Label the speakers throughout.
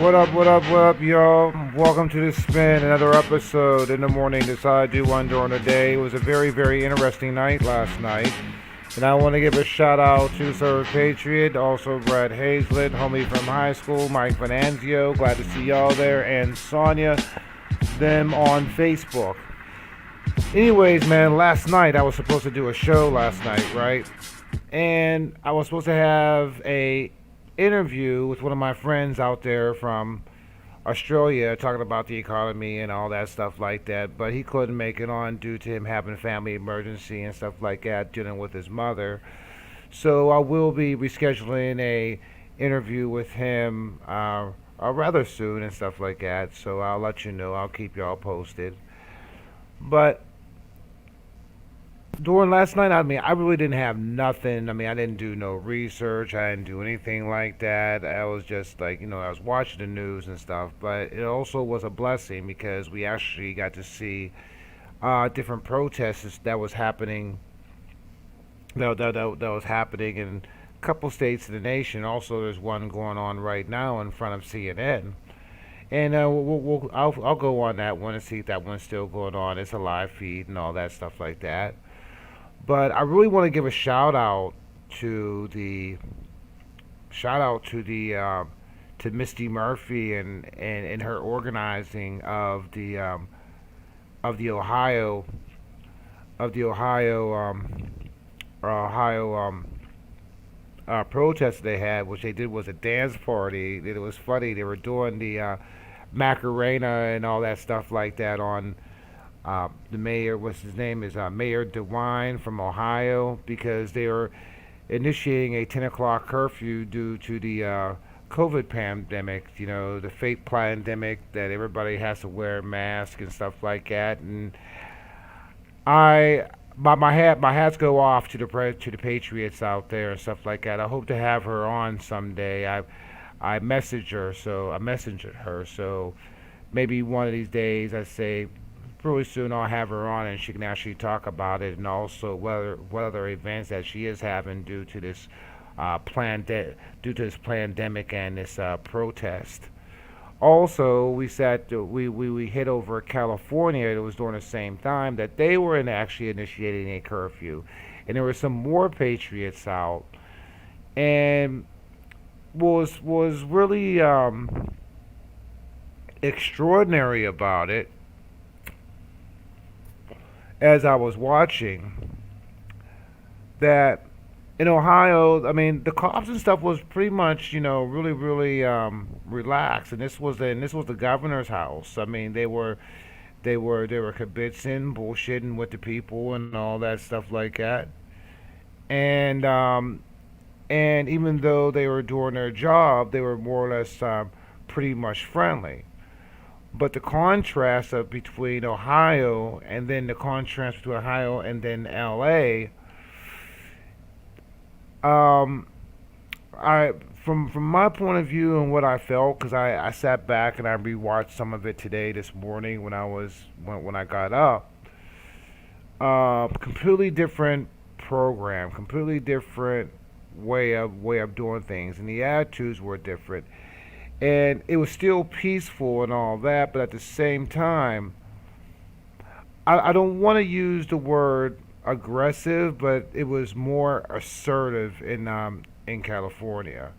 Speaker 1: What up, y'all? Welcome to the spin, another episode in the morning. Decide do one during the day. It was a very interesting night last night. And I want to give a shout out to Sir Patriot, also Brad Hazlett, homie from high school, Mike Venanzio. Glad to see y'all there, and Sonia, them on Facebook. Anyways, man, last night I was supposed to do a show last night, right? And I was supposed to have a interview with one of my friends out there from Australia talking about the economy and all that stuff like that, but he couldn't make it on due to him having a family emergency and stuff like that, dealing with his mother. So I will be rescheduling a interview with him rather soon and stuff like that. So I'll let you know. I'll keep y'all posted. But during last night, I mean, I really didn't have nothing. I mean, I didn't do no research. I didn't do anything like that. I was just like, I was watching the news and stuff. But it also was a blessing because we actually got to see different protests that was happening. That was happening in a couple states of the nation. Also, there's one going on right now in front of CNN. And I'll go on that one and see if that one's still going on. It's a live feed and all that stuff like that. But I really want to give a to the shout out to Misty Murphy and her organizing of the Ohio of the Ohio protest they had, which they did was a dance party. It was funny. They were doing the Macarena and all that stuff like that on the mayor. What's his name is Mayor DeWine from Ohio, because they were initiating a 10 o'clock curfew due to the COVID pandemic. The fake pandemic that everybody has to wear a mask and stuff like that. And I my hats go off to the Patriots out there and stuff like that. I hope to have her on someday. I messaged her, so maybe one of these days, I say pretty soon I'll have her on and she can actually talk about it, and also what other events that she is having due to this due to this pandemic and this protest. Also, we hit over California. It was during the same time that they were actually initiating a curfew, and there were some more patriots out, and was really extraordinary about it as I was watching that in Ohio, I mean, the cops and stuff was pretty much, really relaxed, and this was the governor's house. I mean, they were kibitzing, bullshitting with the people and all that stuff like that, and and even though they were doing their job, they were more or less pretty much friendly. But the contrast between Ohio and then the contrast between Ohio and then L.A. Um, I from my point of view and what I felt, because I sat back and I rewatched some of it today this morning when I got up. Completely different program, completely different way of doing things, and the attitudes were different, and it was still peaceful and all that, but at the same time, I don't want to use the word aggressive, but it was more assertive in California.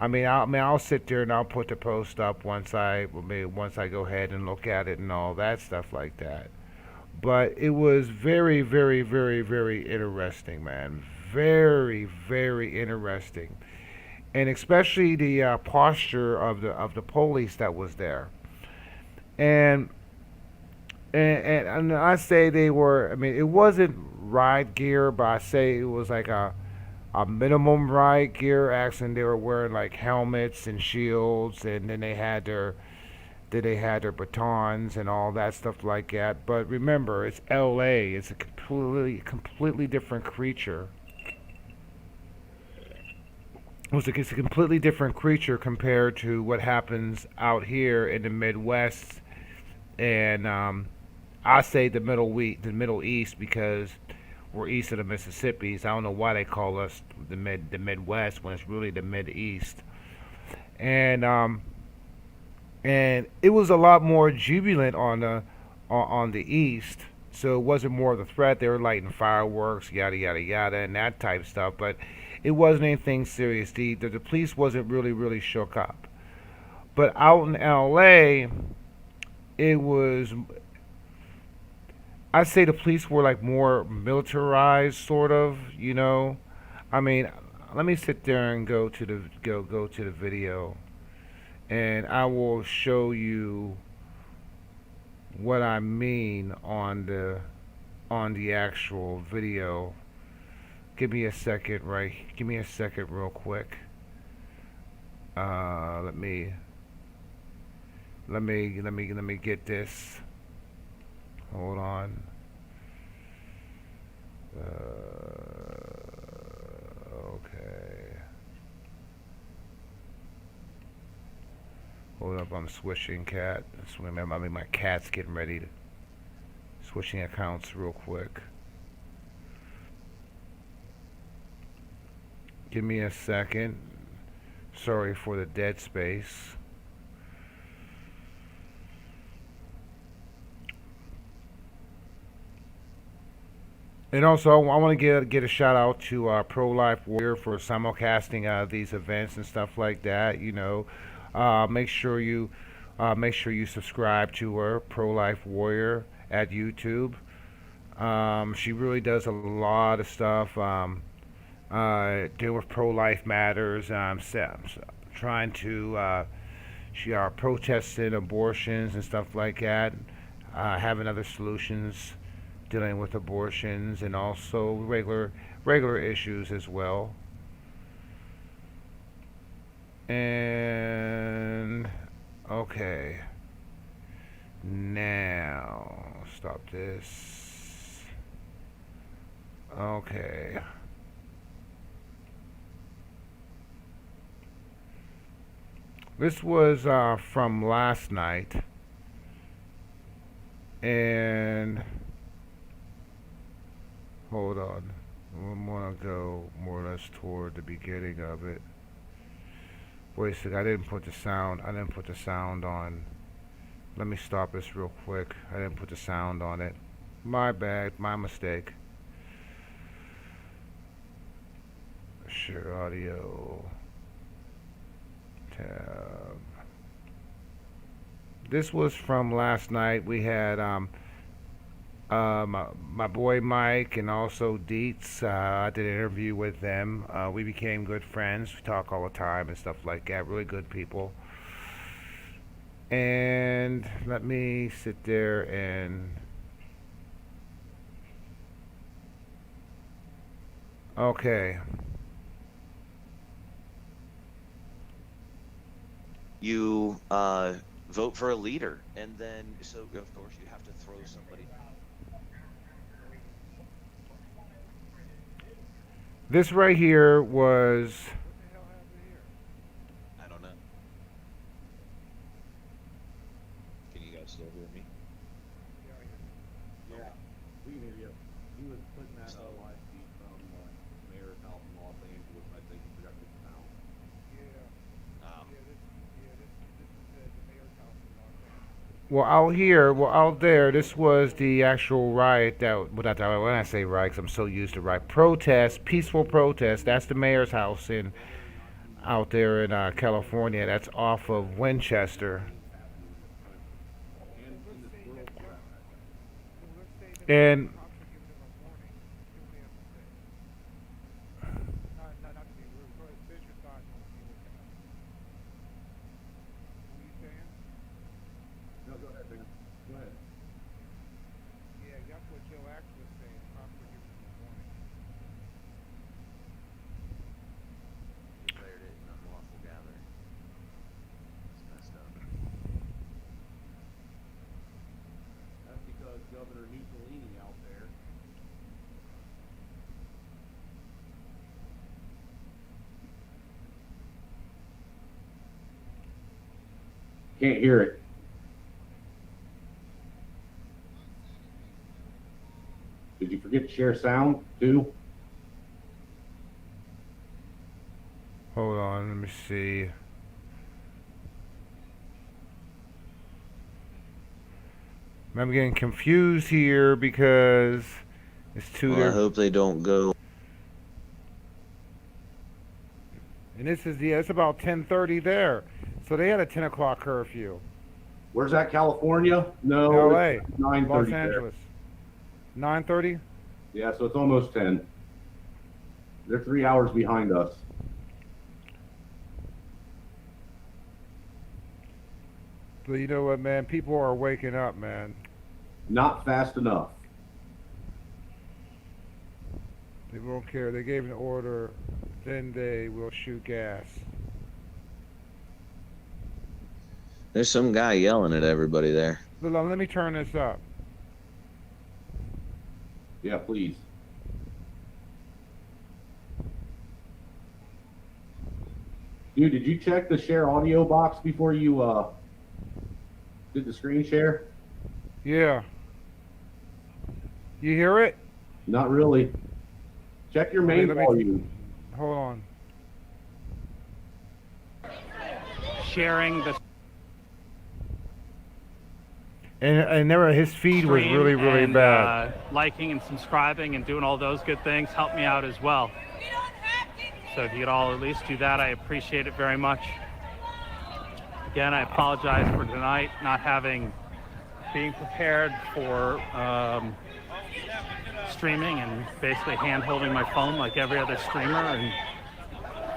Speaker 1: I'll sit there and I'll put the post up once I go ahead and look at it and all that stuff like that. But it was very interesting, man. Very interesting, and especially the posture of the police that was there. And and I say they were. I mean, it wasn't riot gear, but I say it was like a minimum riot gear. Actually, they were wearing like helmets and shields, and then they had their batons and all that stuff like that. But remember, it's L.A. It's a completely different creature. It's a completely different creature compared to what happens out here in the Midwest, and I say the Middle East, because we're east of the Mississippi's. I don't know why they call us the Midwest when it's really the Mid East. And and it was a lot more jubilant on the east. So it wasn't more of the threat. They were lighting fireworks, yada yada yada, and that type of stuff. But it wasn't anything serious. The police wasn't really shook up. But out in L.A., it was. I'd say the police were like more militarized, sort of. You know, I mean, let me sit there and go to the video, and I will show you what I mean on the actual video. Give me a second, right? Give me a second, real quick. Let me let me get this. Hold on. Okay. Hold up, I'm switching cat. I mean, my cat's getting ready to switching accounts real quick. Give me a second. Sorry for the dead space. And also, I want to get a shout out to Pro Life Warrior for simulcasting these events and stuff like that. You know, make sure you subscribe to her, Pro Life Warrior, at YouTube. She really does a lot of stuff. Deal with pro life matters. Trying to she are protesting abortions and stuff like that. Having other solutions dealing with abortions and also regular issues as well. And okay, now stop this. Okay. This was from last night, and hold on. I'm gonna go more or less toward the beginning of it. Wait a second, I didn't put the sound. I didn't put the sound on. Let me stop this real quick. I didn't put the sound on it. My bad, my mistake. Share audio. Tab. This was from last night. We had my boy Mike and also Dietz. I did an interview with them. We became good friends. We talk all the time and stuff like that. Really good people. And let me sit there and. Okay.
Speaker 2: You vote for a leader, and then so of course you have to throw somebody.
Speaker 1: This right here was.
Speaker 2: I don't know. Can you guys still hear me?
Speaker 3: Yeah,
Speaker 2: Okay.
Speaker 3: we can hear you. He was putting that
Speaker 2: So
Speaker 3: live feed from mayor's house in Los Angeles. I think he forgot to sound.
Speaker 2: um,
Speaker 1: Well, out here, well, out there, this was the actual riot that, well, not that, when I say riot, 'cause I'm so used to riot, protest, peaceful protest. That's the mayor's house in out there in California. That's off of Winchester.
Speaker 3: Things happening in this country and in this world for that matter.
Speaker 1: And
Speaker 3: No, go ahead, man. Go ahead.
Speaker 2: declared it an unlawful gathering. It's messed up.
Speaker 3: That's because Governor Mussolini out there. Can't hear it. Did you forget to share sound too?
Speaker 1: hold on, let me see. I'm getting confused here because it's two
Speaker 2: Well, I
Speaker 1: there.
Speaker 2: hope they don't go.
Speaker 1: And this is it's about 10:30 there, so they had a 10 o'clock curfew.
Speaker 3: Where's that, California? No, it's
Speaker 1: L.A., Los
Speaker 3: 9:30 there.
Speaker 1: Angeles, 9:30.
Speaker 3: Yeah, so it's almost 10. They're 3 hours behind us.
Speaker 1: But you know what, man? People are waking up, man.
Speaker 3: Not fast enough.
Speaker 1: They won't care. They gave an order, then they will shoot gas.
Speaker 2: There's some guy yelling at everybody there.
Speaker 1: Let me turn this up.
Speaker 3: Yeah, please. Dude, did you check the share audio box before you did the screen share?
Speaker 1: Yeah. You hear it?
Speaker 3: Not really. Check your main
Speaker 1: let me-
Speaker 3: volume.
Speaker 1: Hold on.
Speaker 4: Sharing the
Speaker 1: And never his feed was
Speaker 4: stream
Speaker 1: really
Speaker 4: and,
Speaker 1: bad.
Speaker 4: liking and subscribing and doing all those good things help me out as well. So if you could all at least do that, I appreciate it very much. Again, I apologize for tonight not being prepared for streaming and basically hand holding my phone like every other streamer and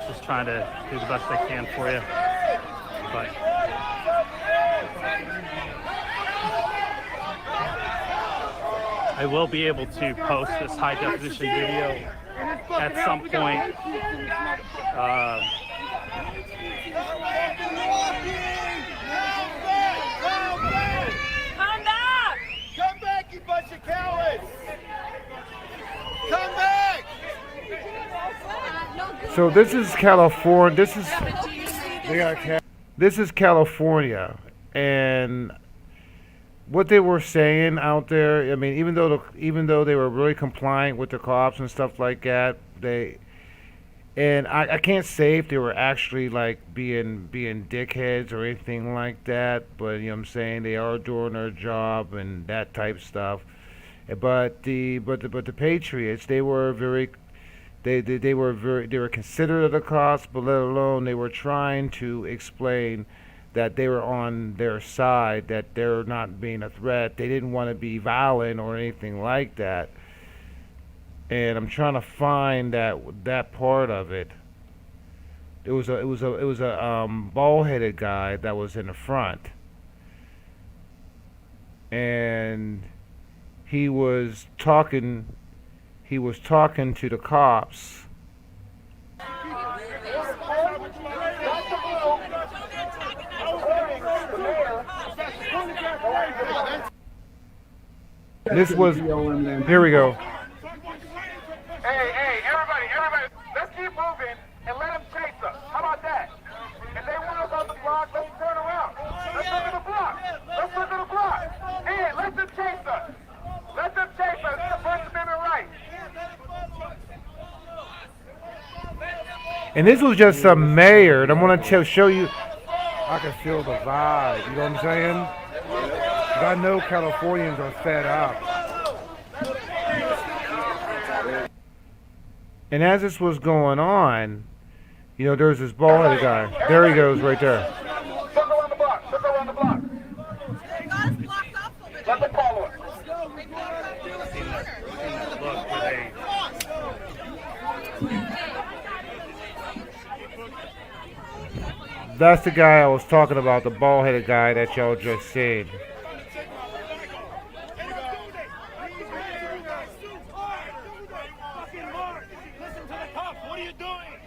Speaker 4: just trying to do the best I can for you. But I will be able to post this high definition video at some point.
Speaker 5: Come back! Come back, you bunch of cowards! Come back!
Speaker 1: So this is California. This is California, and what they were saying out there. I mean, even though they were really compliant with the cops and stuff like that, I can't say if they were actually like being dickheads or anything like that. But you know what I'm saying, they are doing their job and that type stuff. But the Patriots, they were very they were considerate of the cops, but let alone they were trying to explain that they were on their side, that they're not being a threat. They didn't want to be violent or anything like that. And I'm trying to find that part of it. It was a bald-headed guy that was in the front, and he was talking to the cops. This was, here we go.
Speaker 5: Hey, everybody, let's keep moving and let them chase us. How about that? If they want us on the block, let's turn around. Let's look at the block. Let's look at the block. And let them chase us. Let them chase us. It's the First Amendment right.
Speaker 1: And this was just some mayor, and I'm going to show you. I can feel the vibe, you know what I'm saying? 'Cause I know Californians are fed up. And as this was going on, you know, there's this bald-headed guy. There he goes, right there.
Speaker 5: Circle around the block. Circle around the block. Let them follow us.
Speaker 4: Look, where they
Speaker 1: That's the guy I was talking about, the bald-headed guy that y'all just seen.
Speaker 5: What are you doing?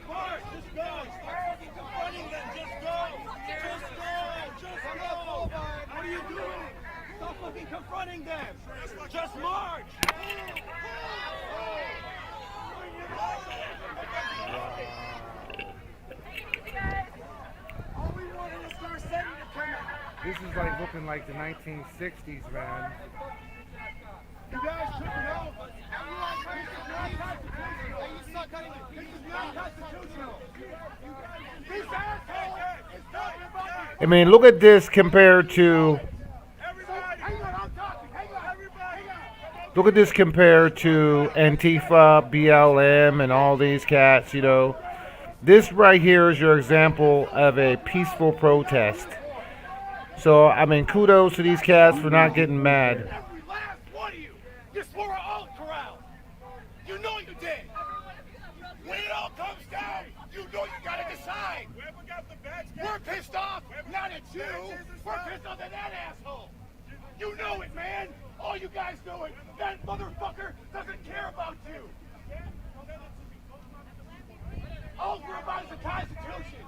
Speaker 5: Mark, just go. Stop confronting them. Just go. Just go. What are you doing? Stop fucking confronting them. Just march. All we wanted is for a city to come out.
Speaker 1: This is like looking like the 1960s, man.
Speaker 5: You guys took it out. This is not constitutional. This is not constitutional. These assholes is not your money.
Speaker 1: I mean, look at this compared to
Speaker 5: Everybody.
Speaker 1: Look at this compared to Antifa, BLM, and all these cats, you know. This right here is your example of a peaceful protest. So, I mean, kudos to these cats for not getting mad.
Speaker 5: Every last one of you, you swore an oath corral. You know you did. When it all comes down, you know you gotta decide. We're pissed off, not at you. We're pissed off at that asshole. You know it, man. All you guys know it. That motherfucker doesn't care about you. All we're about is the Constitution.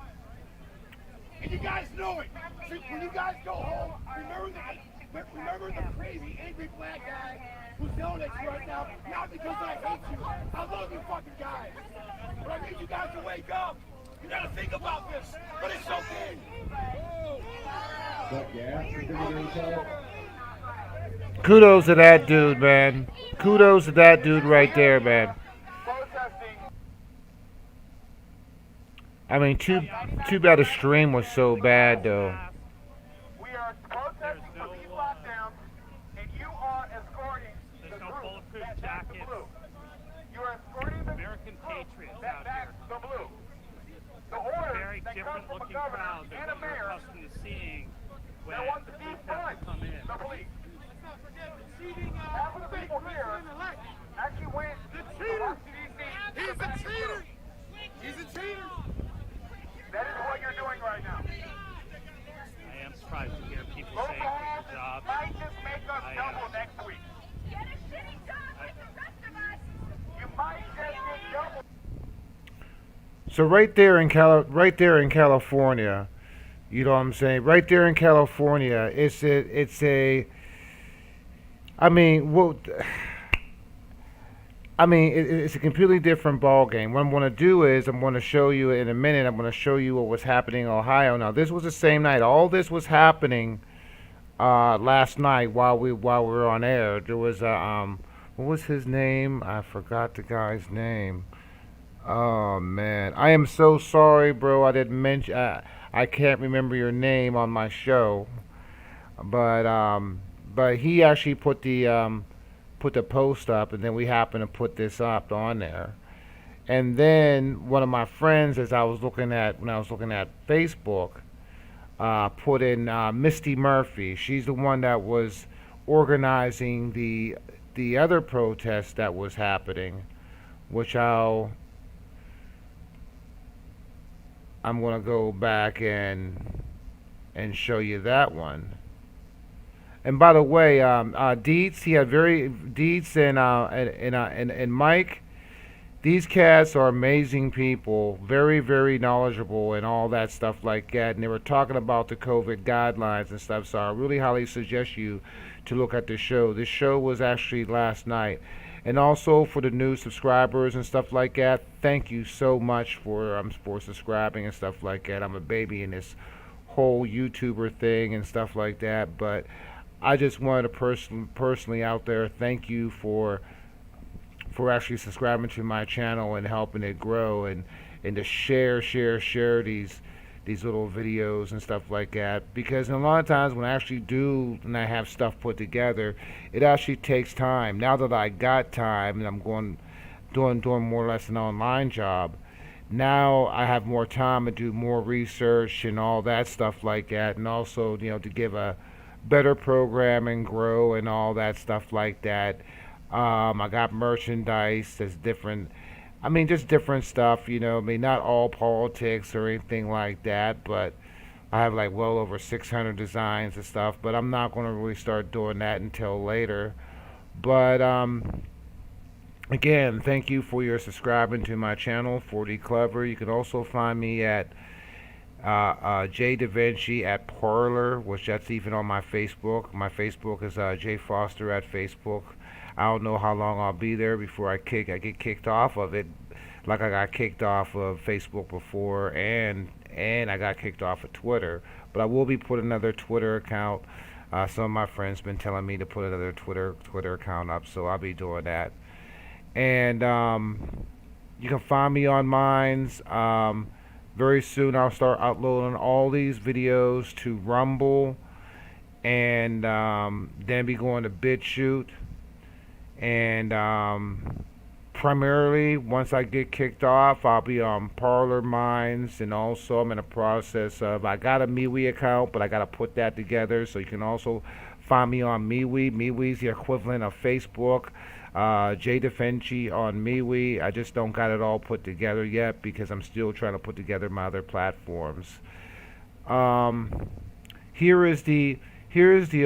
Speaker 5: And you guys know it. So when you guys go home, remember the crazy, angry black guy who's yelling at you right now, not because I hate you. I love you fucking guys. But I need you guys to wake up. You gotta think about this. But it's okay.
Speaker 1: Kudos to that dude, man. Kudos to that dude right there, man. I mean, too bad the stream was so bad, though.
Speaker 5: We are protesting for these lockdowns, and you are escorting the
Speaker 4: There's no
Speaker 5: group
Speaker 4: bulletproof
Speaker 5: that backs the
Speaker 4: jackets.
Speaker 5: blue. You are escorting the
Speaker 4: American
Speaker 5: group
Speaker 4: patriots
Speaker 5: that
Speaker 4: out
Speaker 5: backs
Speaker 4: here.
Speaker 5: the blue. The order
Speaker 4: Very
Speaker 5: that comes
Speaker 4: different
Speaker 5: from a
Speaker 4: looking
Speaker 5: governor
Speaker 4: crowd than
Speaker 5: and a
Speaker 4: what we're
Speaker 5: mayor
Speaker 4: accustomed to seeing when
Speaker 5: that wants
Speaker 4: the
Speaker 5: to
Speaker 4: police have
Speaker 5: defund
Speaker 4: to come in.
Speaker 5: the police. Half of the people here actually went to Washington, D.C. He's a cheater. He's a cheater. That is what you're doing right now.
Speaker 4: I am surprised to hear people
Speaker 5: Local
Speaker 4: saying good
Speaker 5: homes
Speaker 4: job.
Speaker 5: might just make us
Speaker 4: I,
Speaker 5: double next week.
Speaker 6: Get a shitty job like the rest of us.
Speaker 5: You might just get double.
Speaker 1: So right there in California, you know what I'm saying? Right there in California, I mean, well, it's a completely different ball game. What I'm going to do is I'm going to show you in a minute. I'm going to show you what was happening in Ohio. Now, this was the same night. All this was happening last night while we were on air. There was what was his name? I forgot the guy's name. Oh man, I am so sorry, bro. I didn't mention. I can't remember your name on my show, but he actually put the post up, and then we happened to put this up on there. And then one of my friends, when I was looking at Facebook, put in Misty Murphy. She's the one that was organizing the other protest that was happening, which I'm gonna go back and show you that one. And by the way, Dietz, Dietz and Mike. These cats are amazing people, very, very knowledgeable and all that stuff like that. And they were talking about the COVID guidelines and stuff. So I really highly suggest you to look at this show. This show was actually last night. And also for the new subscribers and stuff like that, thank you so much for subscribing and stuff like that. I'm a baby in this whole YouTuber thing and stuff like that. But I just wanted to personally out there thank you for actually subscribing to my channel and helping it grow, and to share these little videos and stuff like that. Because a lot of times when I actually do and I have stuff put together, it actually takes time. Now that I got time and I'm doing more or less an online job, now I have more time to do more research and all that stuff like that, and also to give a better program and grow and all that stuff like that. I got merchandise that's different. I mean, just different stuff, not all politics or anything like that, but I have like well over 600 designs and stuff, but I'm not going to really start doing that until later. But, again, thank you for your subscribing to my channel, 40 Clever. You can also find me at J Da Vinci at Parlor, which that's even on my Facebook. My Facebook is J Foster at Facebook. I don't know how long I'll be there before I get kicked off of it, like I got kicked off of Facebook before, and I got kicked off of Twitter. But I will be putting another Twitter account. Some of my friends been telling me to put another Twitter account up, so I'll be doing that. And you can find me on Minds. Very soon I'll start uploading all these videos to Rumble, and then be going to BitChute. and primarily once I get kicked off, I'll be on Parlor Minds, and also I'm in the process of I got a MeWe account, but I got to put that together. So you can also find me on MeWe. MeWe's the equivalent of Facebook. Jay DeFenci on MeWe. I just don't got it all put together yet because I'm still trying to put together my other platforms. Here is the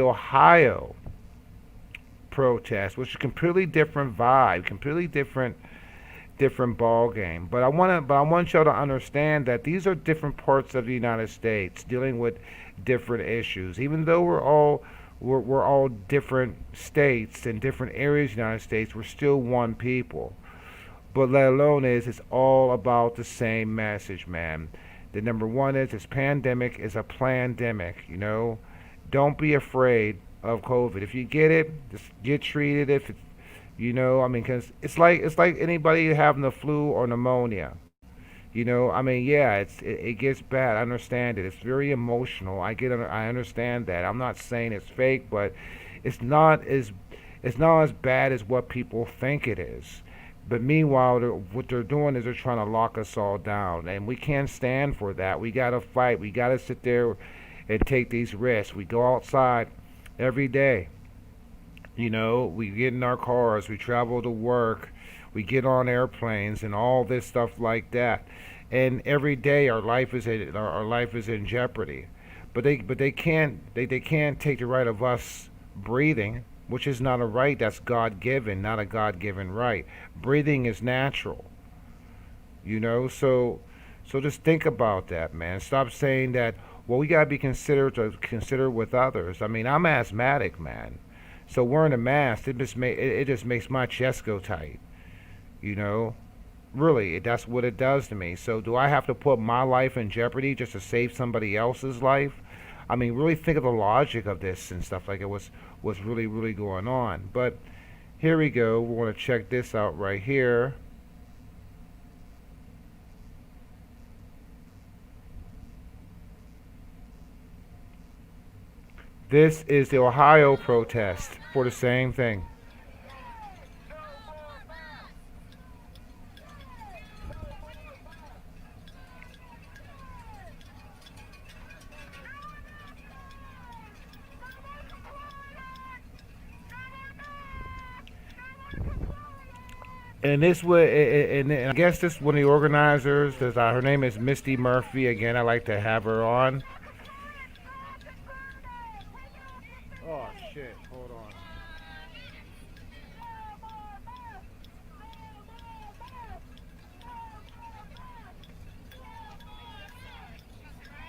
Speaker 1: Ohio protest, which is a completely different vibe, completely different ball game. But I want y'all to understand that these are different parts of the United States dealing with different issues. Even though we're all different states and different areas of the United States, we're still one people. But let alone it's all about the same message, man. The number one is this pandemic is a plandemic, you know. Don't be afraid of COVID. If you get it, just get treated. If it's, you know, I mean, because it's like anybody having the flu or pneumonia. You know, I mean, yeah, it gets bad. I understand it. It's very emotional. I understand that. I'm not saying it's fake, but it's not as bad as what people think it is. But meanwhile, what they're doing is they're trying to lock us all down, and we can't stand for that. We gotta fight. We gotta sit there and take these risks. We go outside every day. You know, we get in our cars. We travel to work. We get on airplanes and all this stuff like that. And every day our life is in jeopardy. But they can't take the right of us breathing, which is not a right that's God given, not a God given right. Breathing is natural. You know, so just think about that, man. Stop saying that, well, we gotta be considerate with others. I mean, I'm asthmatic, man. So wearing a mask, it just makes my chest go tight. You know? Really, that's what it does to me. So do I have to put my life in jeopardy just to save somebody else's life? I mean, really think of the logic of this and stuff like it was really, really going on. But here we go. We want to check this out right here. This is the Ohio protest for the same thing. And and I guess this one of the organizers. Her name is Misty Murphy. Again, I like to have her on. Oh shit! Hold on.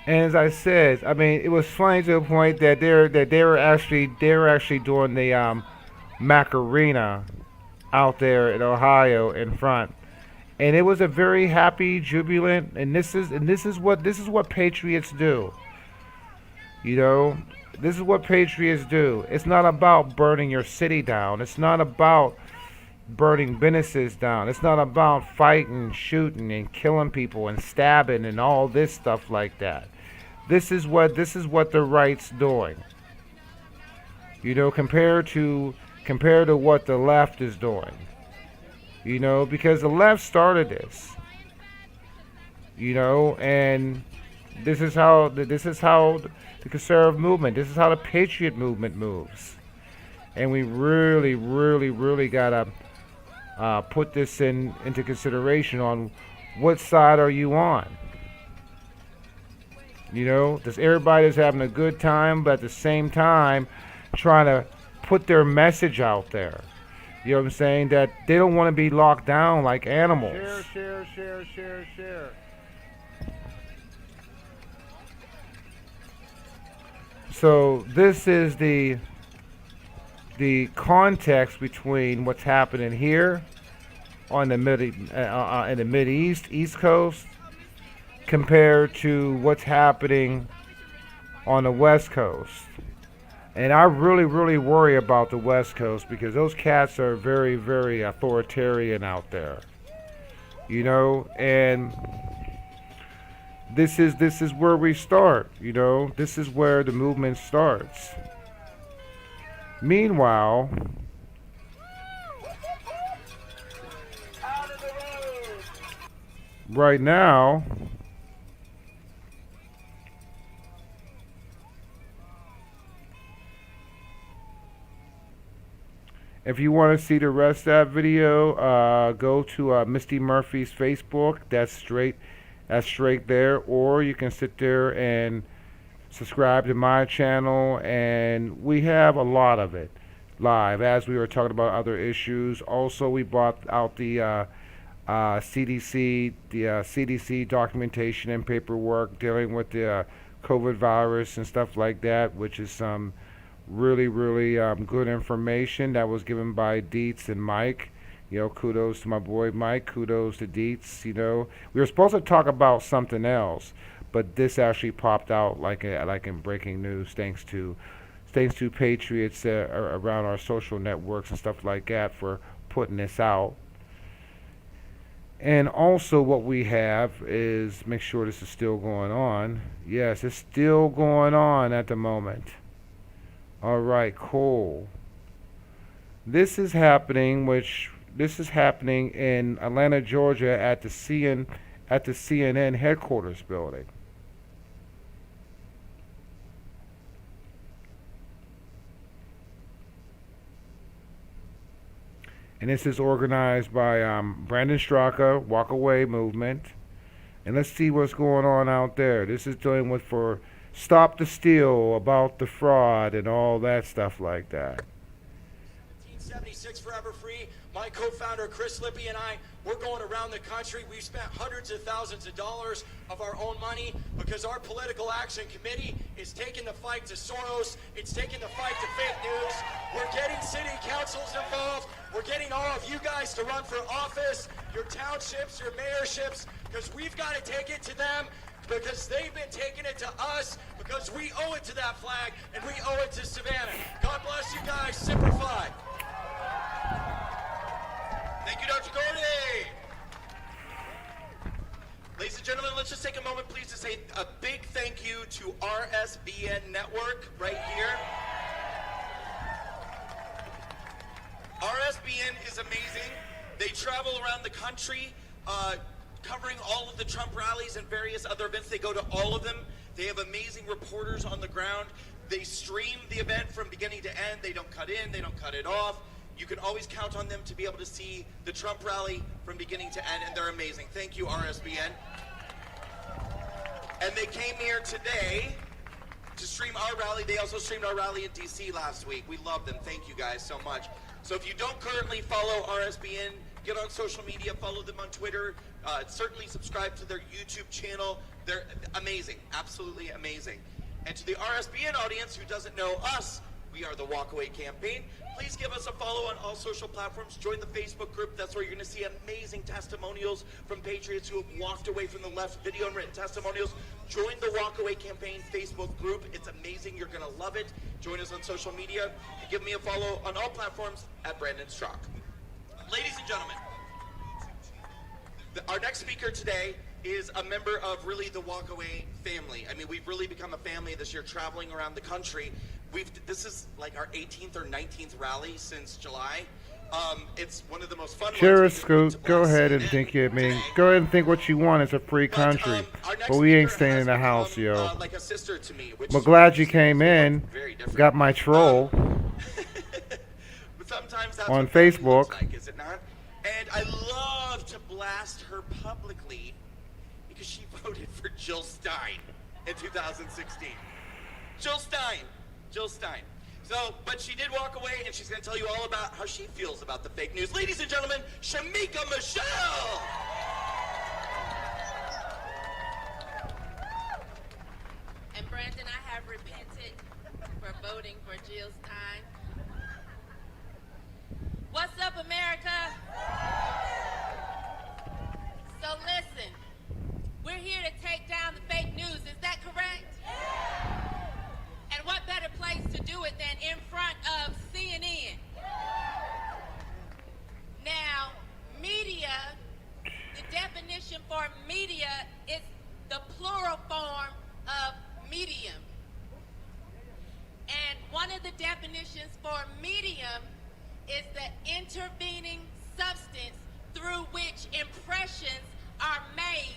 Speaker 1: And as I said, I mean, it was funny to the point that they were actually doing the Macarena out there in Ohio in front, and it was a very happy, jubilant, and this is what patriots do. You know, this is what patriots do. It's not about burning your city down. It's not about burning businesses down. It's not about fighting, shooting, and killing people and stabbing and all this stuff like that. This is what the right's doing. You know, compared to what the left is doing. You know, because the left started this. You know, and this is how the conservative movement, this is how the patriot movement moves. And we really, really, really gotta put this into consideration on what side are you on. You know, does everybody's having a good time, but at the same time trying to put their message out there. You know what I'm saying? That they don't want to be locked down like animals. Share. So this is the context between what's happening here on the in the Mideast, East Coast, compared to what's happening on the West Coast. And I really, really worry about the West Coast because those cats are very, very authoritarian out there. You know, and this is where we start, you know. This is where the movement starts. Meanwhile, right now, if you want to see the rest of that video, go to Misty Murphy's Facebook. That's straight there. Or you can sit there and subscribe to my channel, and we have a lot of it live as we were talking about other issues. Also, we brought out the CDC documentation and paperwork dealing with the COVID virus and stuff like that, which is some really good information that was given by Dietz and Mike. Kudos to my boy Mike. Kudos to Dietz. We were supposed to talk about something else, but this actually popped out like in breaking news, thanks to Patriots around our social networks and stuff like that for putting this out. And also, what we have is, make sure this is still going on. Yes, it's still going on at the moment. All right, cool. This is happening in Atlanta, Georgia, at the CNN headquarters building. And this is organized by Brandon Straka, Walk Away Movement. And let's see what's going on out there. This is dealing with for Stop the Steal, about the fraud and all that stuff like that.
Speaker 7: 1776 Forever Free. My co-founder Chris Lippy and I, we're going around the country. We've spent hundreds of thousands of dollars of our own money because our political action committee is taking the fight to Soros. It's taking the fight to fake news. We're getting city councils involved. We're getting all of you guys to run for office, your townships, your mayorships, because we've got to take it to them, because they've been taking it to us, because we owe it to that flag, and we owe it to Savannah. God bless you guys. Semper Fi. Thank you, Dr. Gordy. Ladies and gentlemen, let's just take a moment, please, to say a big thank you to RSBN Network right here. RSBN is amazing. They travel around the country, covering all of the Trump rallies and various other events. They go to all of them. They have amazing reporters on the ground. They stream the event from beginning to end. They don't cut in, they don't cut it off. You can always count on them to be able to see the Trump rally from beginning to end, and they're amazing. Thank you, RSBN. And they came here today to stream our rally. They also streamed our rally in DC last week. We love them. Thank you guys so much. So if you don't currently follow RSBN, get on social media, follow them on Twitter, certainly subscribe to their YouTube channel. They're amazing, absolutely amazing. And to the RSBN audience who doesn't know us, we are the Walkaway Campaign. Please give us a follow on all social platforms. Join the Facebook group. That's where you're going to see amazing testimonials from patriots who have walked away from the left, video and written testimonials. Join the Walkaway Campaign Facebook group. It's amazing. You're going to love it. Join us on social media. And give me a follow on all platforms at Brandon Strzok. Ladies and gentlemen, our next speaker today is a member of really the Walkaway family. I mean, we've really become a family this year, traveling around the country. This is like our 18th or 19th rally since July. It's one of the most fun
Speaker 1: Cheers,
Speaker 7: ones.
Speaker 1: go ahead and think go ahead and think what you want. It's a free country, but we ain't staying in the house, yo.
Speaker 7: Like a sister to me, which
Speaker 1: We're glad you came in.
Speaker 7: very different.
Speaker 1: Got my troll
Speaker 7: But sometimes that's
Speaker 1: on
Speaker 7: what family
Speaker 1: Facebook.
Speaker 7: looks like, is it not? And I love to blast her publicly because she voted for Jill Stein in 2016. Jill Stein. So, but she did walk away, and she's going to tell you all about how she feels about the fake news. Ladies and gentlemen, Shamika Michelle.
Speaker 8: And Brandon, I have repented for voting for Jill Stein. What's up, America? So listen, we're here to take down the fake news. Is that correct? And what better place to do it than in front of CNN? Now, media, the definition for media is the plural form of medium. And one of the definitions for medium is the intervening substance through which impressions are made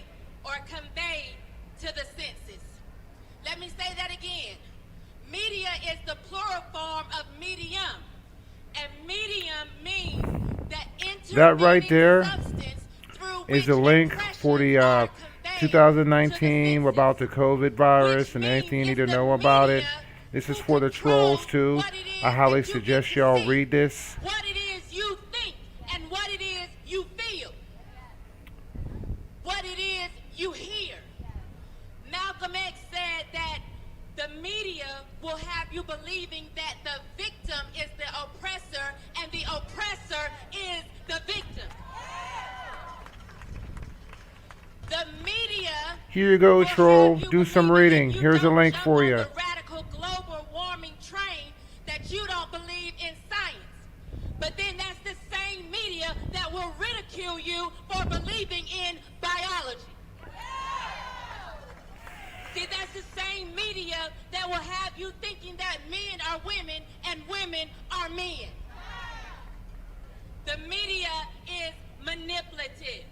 Speaker 1: That right there
Speaker 8: substance through
Speaker 1: is
Speaker 8: which
Speaker 1: a link for the
Speaker 8: impressions are conveyed to the
Speaker 1: 2019
Speaker 8: senses,
Speaker 1: about the COVID virus
Speaker 8: which
Speaker 1: and
Speaker 8: means
Speaker 1: anything you need
Speaker 8: it's
Speaker 1: to
Speaker 8: the
Speaker 1: know about it.
Speaker 8: media
Speaker 1: This is
Speaker 8: who
Speaker 1: for the trolls
Speaker 8: control
Speaker 1: too.
Speaker 8: what it
Speaker 1: I
Speaker 8: is
Speaker 1: highly
Speaker 8: that you get
Speaker 1: suggest
Speaker 8: to
Speaker 1: y'all
Speaker 8: see,
Speaker 1: read this.
Speaker 8: what it is you think, and what it is you feel, what it is you hear. Malcolm X said that the media will have you believing that the victim is the oppressor and the oppressor is the victim. The media
Speaker 1: Here you go,
Speaker 8: will
Speaker 1: troll.
Speaker 8: have you
Speaker 1: Do some
Speaker 8: believing
Speaker 1: reading.
Speaker 8: if you
Speaker 1: Here's a
Speaker 8: don't
Speaker 1: link
Speaker 8: jump
Speaker 1: for
Speaker 8: on
Speaker 1: you.
Speaker 8: the radical global warming train that you don't believe in science. But then that's the same media that will ridicule you for believing in biology. See, that's the same media that will have you thinking that men are women and women are men. The media is manipulative.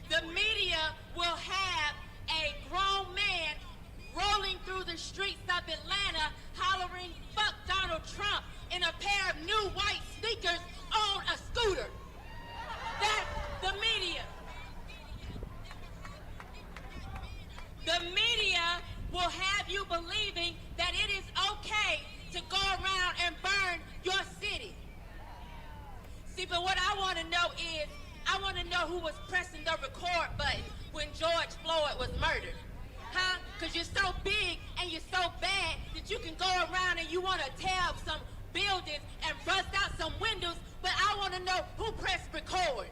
Speaker 8: The media will have a grown man rolling through the streets of Atlanta hollering, "Fuck Donald Trump," in a pair of new white sneakers on a scooter. That's the media. The media will have you believing that it is okay to go around and burn your city. See, but what I want to know is, I want to know who was pressing the record button when George Floyd was murdered. Huh? Because you're so big and you're so bad that you can go around and you want to tear up some buildings and rust out some windows, but I want to know who pressed record.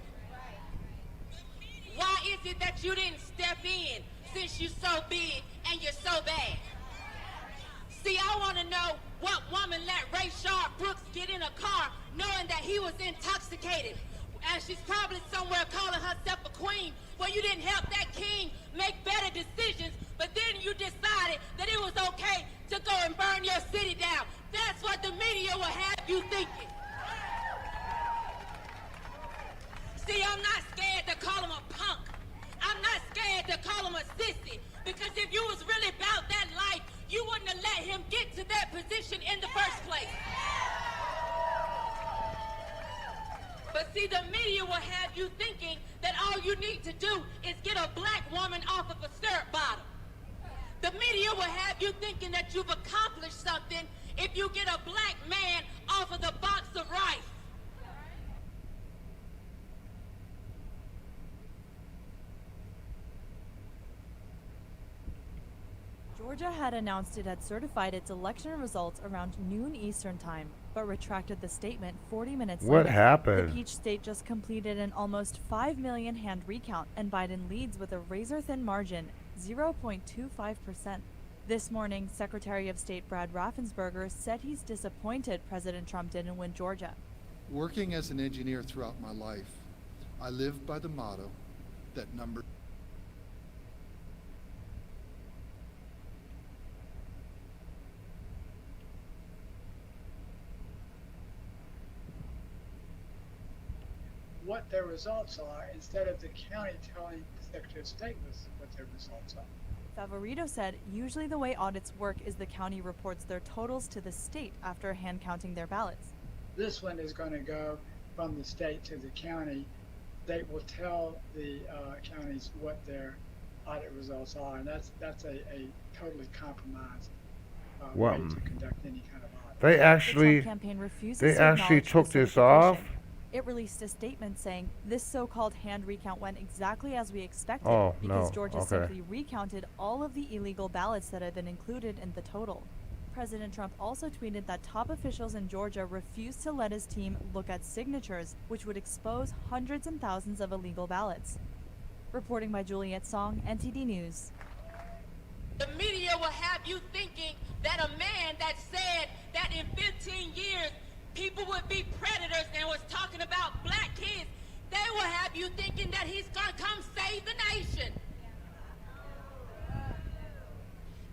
Speaker 8: Why is it that you didn't step in since you're so big and you're so bad? See, I want to know what woman let Rayshard Brooks get in a car knowing that he was intoxicated. And she's probably somewhere calling herself a queen. Well, you didn't help that king make better decisions, but then you decided that it was okay to go and burn your city down. That's what the media will have you thinking. See, I'm not scared to call him a punk. I'm not scared to call him a sissy. Because if you was really about that life, you wouldn't have let him get to that position in the first place. But see, the media will have you thinking that all you need to do is get a black woman off of a syrup bottle. The media will have you thinking that you've accomplished something if you get a black man off of the box of rice.
Speaker 9: Georgia had announced it had certified its election results around noon Eastern time, but retracted the statement 40 minutes later.
Speaker 1: What happened?
Speaker 9: The Peach State just completed an almost 5 million hand recount, and Biden leads with a razor-thin margin, 0.25%. This morning, Secretary of State Brad Raffensperger said he's disappointed President Trump didn't win Georgia.
Speaker 10: Working as an engineer throughout my life, I live by the motto that number.
Speaker 11: What their results are instead of the county telling the Secretary of State what their results are.
Speaker 9: Favorito said usually the way audits work is the county reports their totals to the state after hand counting their ballots.
Speaker 11: This one is going to go from the state to the county. They will tell the counties what their audit results are, and that's a totally compromised way to conduct any kind of audit.
Speaker 1: They actually,
Speaker 9: the Trump campaign refuses
Speaker 1: they
Speaker 9: to
Speaker 1: actually
Speaker 9: acknowledge
Speaker 1: took
Speaker 9: the
Speaker 1: this off.
Speaker 9: certification. It released a statement saying this so-called hand recount went exactly as we expected because Georgia simply recounted all of the illegal ballots that had been included in the total. President Trump also tweeted that top officials in Georgia refused to let his team look at signatures, which would expose hundreds and thousands of illegal ballots. Reporting by Juliet Song, NTD News.
Speaker 8: The media will have you thinking that a man that said that in 15 years people would be predators and was talking about black kids, they will have you thinking that he's going to come save the nation.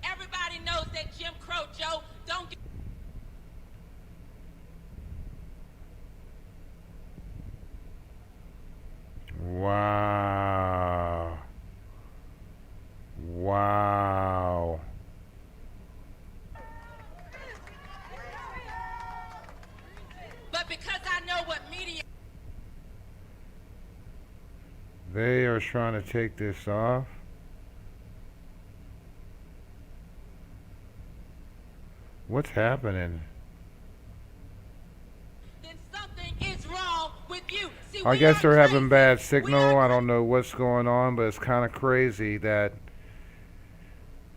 Speaker 8: Everybody knows that Jim Crow Joe don't get...
Speaker 1: Wow. Wow.
Speaker 8: But because I know what media
Speaker 1: they are trying to take this off. What's happening?
Speaker 8: Then something is wrong with you. See,
Speaker 1: I
Speaker 8: we
Speaker 1: guess
Speaker 8: are
Speaker 1: they're having
Speaker 8: crazy.
Speaker 1: bad
Speaker 8: We
Speaker 1: signal.
Speaker 8: are
Speaker 1: I don't know what's going on, but it's kind of crazy that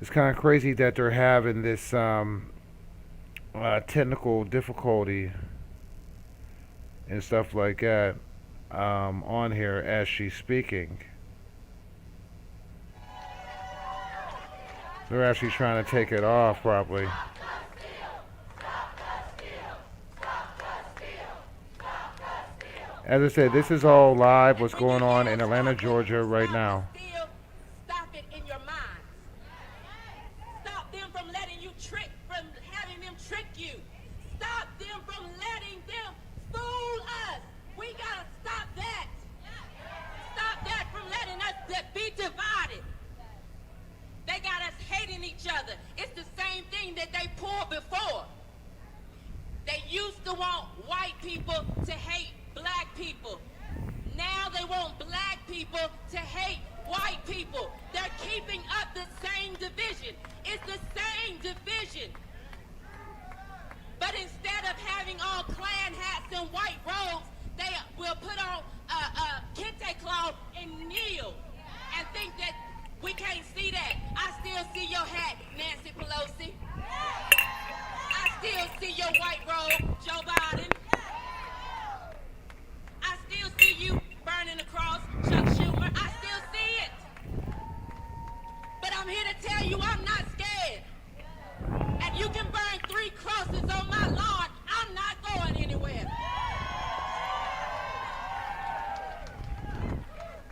Speaker 1: they're having this technical difficulty and stuff like that on here as she's speaking. They're actually trying to take it off, probably. As I said, this is all live. What's going on in Atlanta, Georgia, right now?
Speaker 8: Stop it in your mind. Stop them from letting you from having them trick you. Stop them from letting them fool us. We gotta stop that. Stop that from letting us be divided. They got us hating each other. It's the same thing that they pulled before. They used to want white people to hate black people. Now they want black people to hate white people. They're keeping up the same division. It's the same division. But instead of having all Klan hats and white robes, they will put on a kente cloth and kneel and think that we can't see that. I still see your hat, Nancy Pelosi. I still see your white robe, Joe Biden. I still see you burning the cross, Chuck Schumer. I still see it. But I'm here to tell you I'm not scared. And you can burn 3 crosses on my lawn. I'm not going anywhere.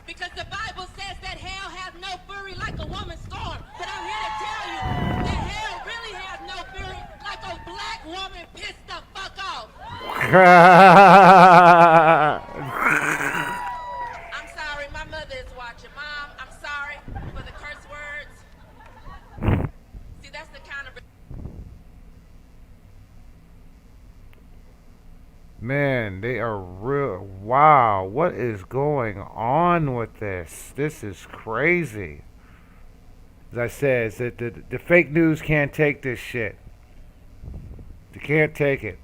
Speaker 8: Because the Bible says that hell has no fury like a woman scorned. But I'm here to tell you that hell really has no fury like a black woman pissed the fuck off. I'm sorry, my mother is watching. Mom, I'm sorry for the curse words. See, that's the kind of...
Speaker 1: Man, they are real. Wow, what is going on with this? This is crazy. As I said, it's that the fake news can't take this shit. They can't take it.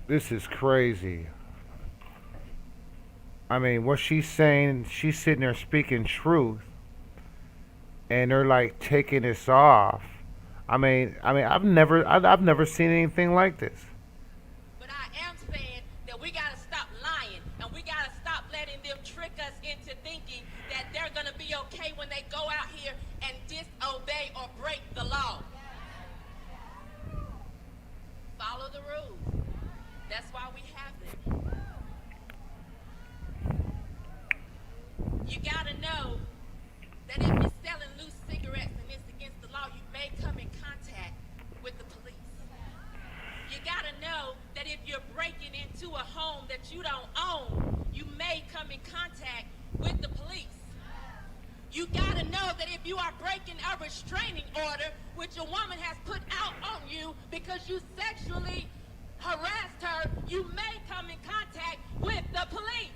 Speaker 1: This is crazy. I mean, what she's saying, she's sitting there speaking truth, and they're like taking this off. I mean, I've never seen anything like this.
Speaker 8: But I am saying that we gotta stop lying, and we gotta stop letting them trick us into thinking that they're gonna be okay when they go out here and disobey or break the law. Follow the rules. That's why we have them. You gotta know that if you're selling loose cigarettes and it's against the law, you may come in contact with the police. You gotta know that if you're breaking into a home that you don't own, you may come in contact with the police. You gotta know that if you are breaking a restraining order, which a woman has put out on you because you sexually harassed her, you may come in contact with the police.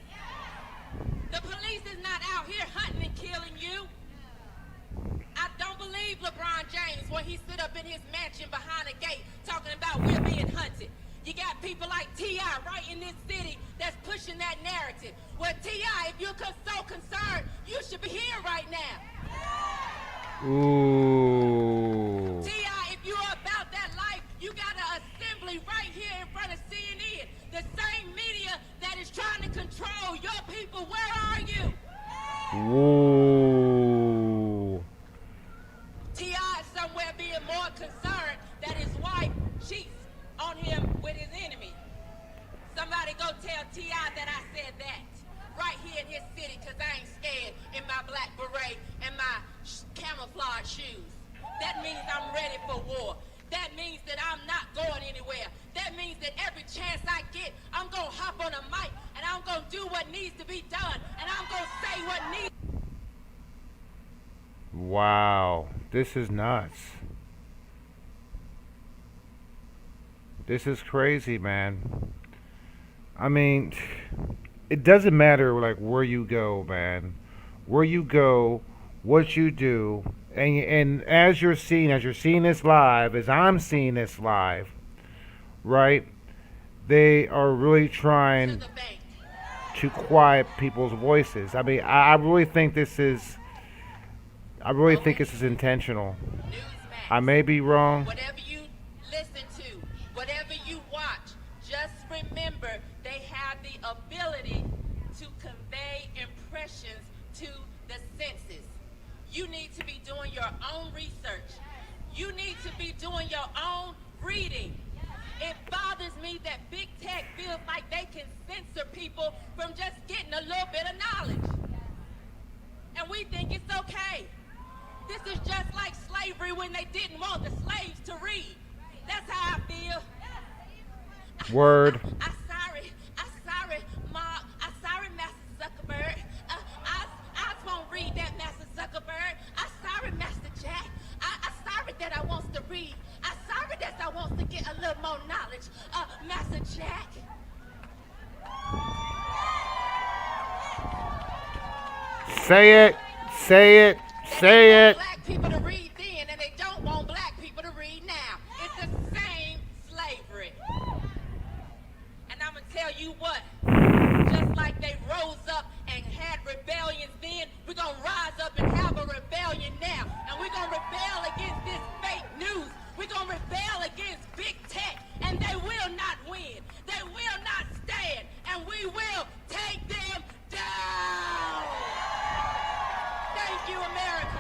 Speaker 8: The police is not out here hunting and killing you. I don't believe LeBron James when he stood up in his mansion behind a gate talking about we're being hunted. You got people like T.I. right in this city that's pushing that narrative. Well, T.I., if you're so concerned, you should be here right now.
Speaker 1: Ooh.
Speaker 8: T.I., if you're about that life, you got an assembly right here in front of CNN. The same media that is trying to control your people. Where are you?
Speaker 1: Ooh.
Speaker 8: T.I. is somewhere being more concerned that his wife cheats on him with his enemy. Somebody go tell T.I. that I said that. Right here in his city, because I ain't scared in my black beret and my camouflage shoes. That means I'm ready for war. That means that I'm not going anywhere. That means that every chance I get, I'm going to hop on a mic and I'm going to do what needs to be done. And I'm going to say what needs.
Speaker 1: Wow. This is nuts. This is crazy, man. I mean, it doesn't matter like where you go, man. Where you go, what you do, and as you're seeing this live, as I'm seeing this live, right? They are really trying to quiet people's voices. I mean, I really think this is intentional. I may be wrong.
Speaker 8: Whatever you listen to, whatever you watch, just remember they have the ability to convey impressions to the senses. You need to be doing your own research. You need to be doing your own reading. It bothers me that big tech feels like they can censor people from just getting a little bit of knowledge. And we think it's okay. This is just like slavery when they didn't want the slaves to read. That's how I feel.
Speaker 1: Word.
Speaker 8: I'm sorry, Mark. I'm sorry, Master Zuckerberg. I won't read that, Master Zuckerberg. I'm sorry, Master Jack. I'm sorry that I wants to read. I'm sorry that I wants to get a little more knowledge. Master Jack.
Speaker 1: Say it. Say it. Say it.
Speaker 8: Black people to read then, and they don't want black people to read now. It's the same slavery. And I'm gonna tell you what. Just like they rose up and had rebellions then, we're gonna rise up and have a rebellion now. And we're gonna rebel against this fake news. We're gonna rebel against big tech, and they will not win. They will not stand, and we will take them down. Thank you, America.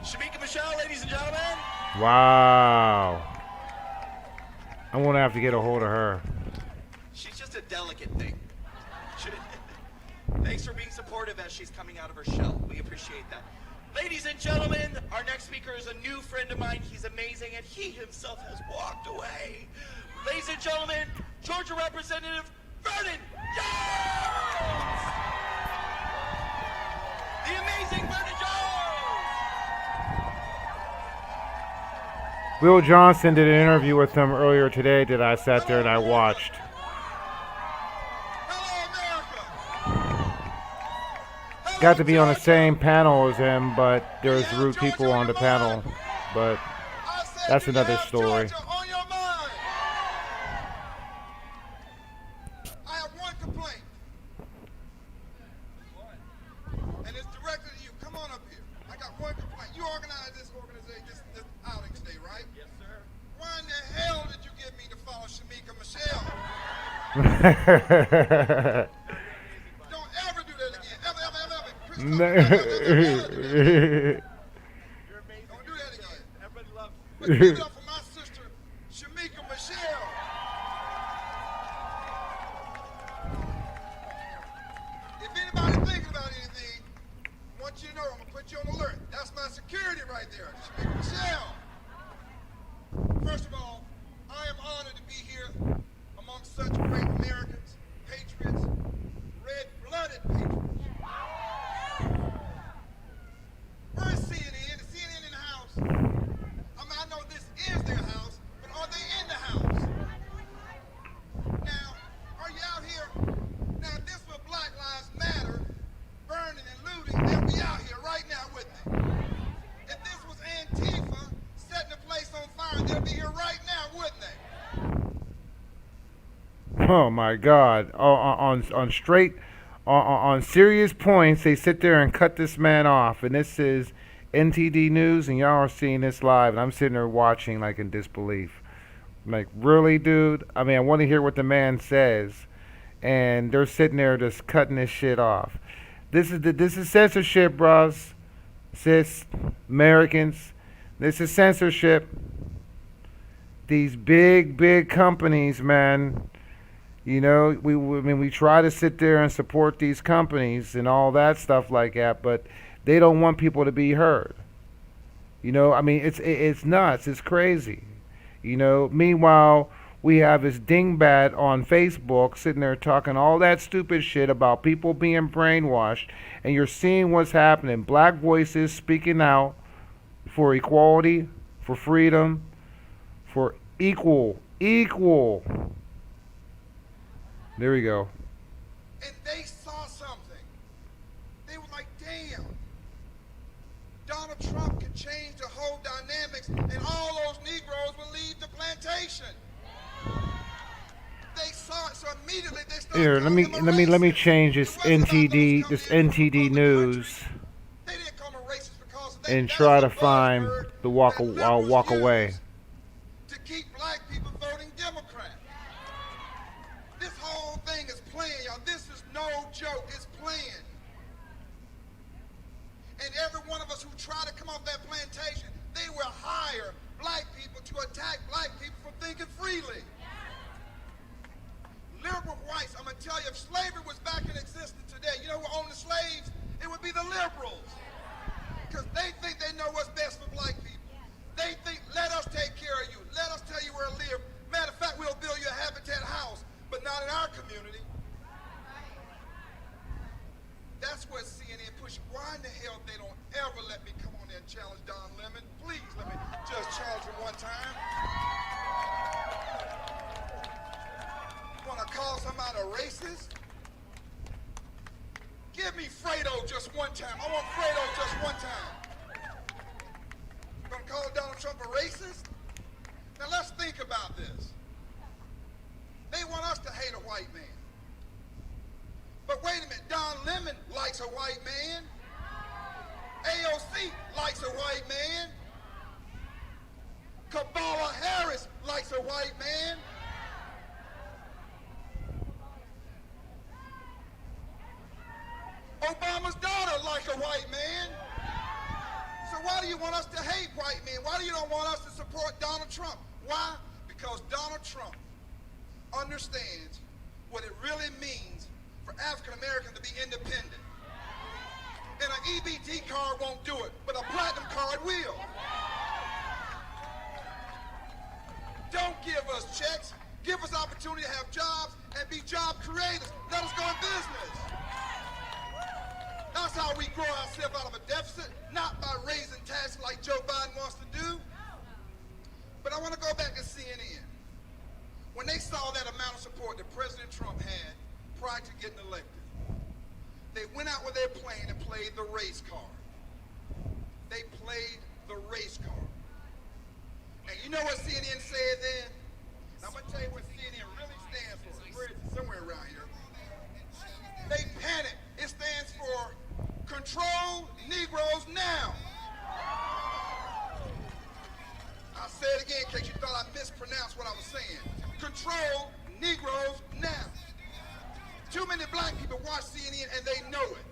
Speaker 7: Shamika Michelle, ladies and gentlemen.
Speaker 1: Wow. I'm gonna have to get a hold of her.
Speaker 7: She's just a delicate thing. Thanks for being supportive as she's coming out of her shell. We appreciate that. Ladies and gentlemen, our next speaker is a new friend of mine. He's amazing, and he himself has walked away. Ladies and gentlemen, Georgia Representative Vernon Jones! The amazing Vernon Jones!
Speaker 1: Will Johnson did an interview with him earlier today that I sat there and I watched. Got to be on the same panel as him, but there's rude people on the panel. But that's another story.
Speaker 5: I have one complaint. And it's directed to you. Come on up here. I got one complaint. You organized this organization, this outing today, right? Yes, sir. Why in the hell did you get me to follow Shamika Michelle? Don't ever do that again. Ever.
Speaker 1: No.
Speaker 5: Don't do that again. Everybody loves you. But give it up for my sister, Shamika Michelle. If anybody thinking about anything, I want you to know I'm going to put you on alert. That's my security right there, Shamika Michelle. First of all, I am honored to be here amongst such great Americans, patriots, red-blooded patriots. Where's CNN? Is CNN in the house? I mean, I know this is their house, but are they in the house? Now, are you out here? Now, if this were Black Lives Matter, burning and looting, they'll be out here right now with me. If this was Antifa setting the place on fire, they'll be here right now, wouldn't they?
Speaker 1: Oh my God! On serious points, they sit there and cut this man off, and this is NTD News, and y'all are seeing this live, and I'm sitting there watching like in disbelief. I'm like, really, dude? I mean, I want to hear what the man says, and they're sitting there just cutting this shit off. This is censorship, bros, sis, Americans. This is censorship. These big companies, man. You know, we try to sit there and support these companies and all that stuff like that, but they don't want people to be heard. You know, I mean, it's nuts. It's crazy. You know, meanwhile, we have this dingbat on Facebook sitting there talking all that stupid shit about people being brainwashed, and you're seeing what's happening. Black voices speaking out, for equality, for freedom, for equal. There we go.
Speaker 5: And they saw something. They were like, damn, Donald Trump could change the whole dynamics and all those Negroes will leave the plantation. They saw it, so immediately they started
Speaker 1: Here,
Speaker 5: calling him a
Speaker 1: let me
Speaker 5: racist.
Speaker 1: change this NTD news
Speaker 5: They didn't call him a racist because they,
Speaker 1: and
Speaker 5: that
Speaker 1: try
Speaker 5: was
Speaker 1: to
Speaker 5: a
Speaker 1: find
Speaker 5: buzzword
Speaker 1: the
Speaker 5: that liberals
Speaker 1: walk
Speaker 5: use
Speaker 1: away.
Speaker 5: to keep black people voting Democrat. This whole thing is planned, y'all. This is no joke. It's planned. And every one of us who try to come off that plantation, they will hire black people to attack black people for thinking freely. Liberal whites, I'm going to tell you, if slavery was back in existence today, you know who owned the slaves? It would be the liberals. Because they think they know what's best for black people. They think, let us take care of you. Let us tell you where to live. Matter of fact, we'll build you a habitat house, but not in our community. That's what CNN pushes. Why in the hell they don't ever let me come on there and challenge Don Lemon? Please let me just challenge him one time. Want to call somebody a racist? Give me Fredo just one time. I want Fredo just one time. Gonna call Donald Trump a racist? Now let's think about this. They want us to hate a white man. But wait a minute, Don Lemon likes a white man. AOC likes a white man. Kamala Harris likes a white man. Obama's daughter likes a white man. So why do you want us to hate white men? Why do you don't want us to support Donald Trump? Why? Because Donald Trump understands what it really means for African Americans to be independent. And an EBT card won't do it, but a platinum card will. Don't give us checks. Give us opportunity to have jobs and be job creators. Let us go in business. That's how we grow ourselves out of a deficit, not by raising taxes like Joe Biden wants to do. But I want to go back to CNN. When they saw that amount of support that President Trump had prior to getting elected, they went out with their plane and played the race card. They played the race card. And you know what CNN said then? I'm going to tell you what CNN really stands for. Where is it? Somewhere around here. They panicked. It stands for Control Negroes Now. I'll say it again in case you thought I mispronounced what I was saying. Control Negroes Now. Too many black people watch CNN and they know it.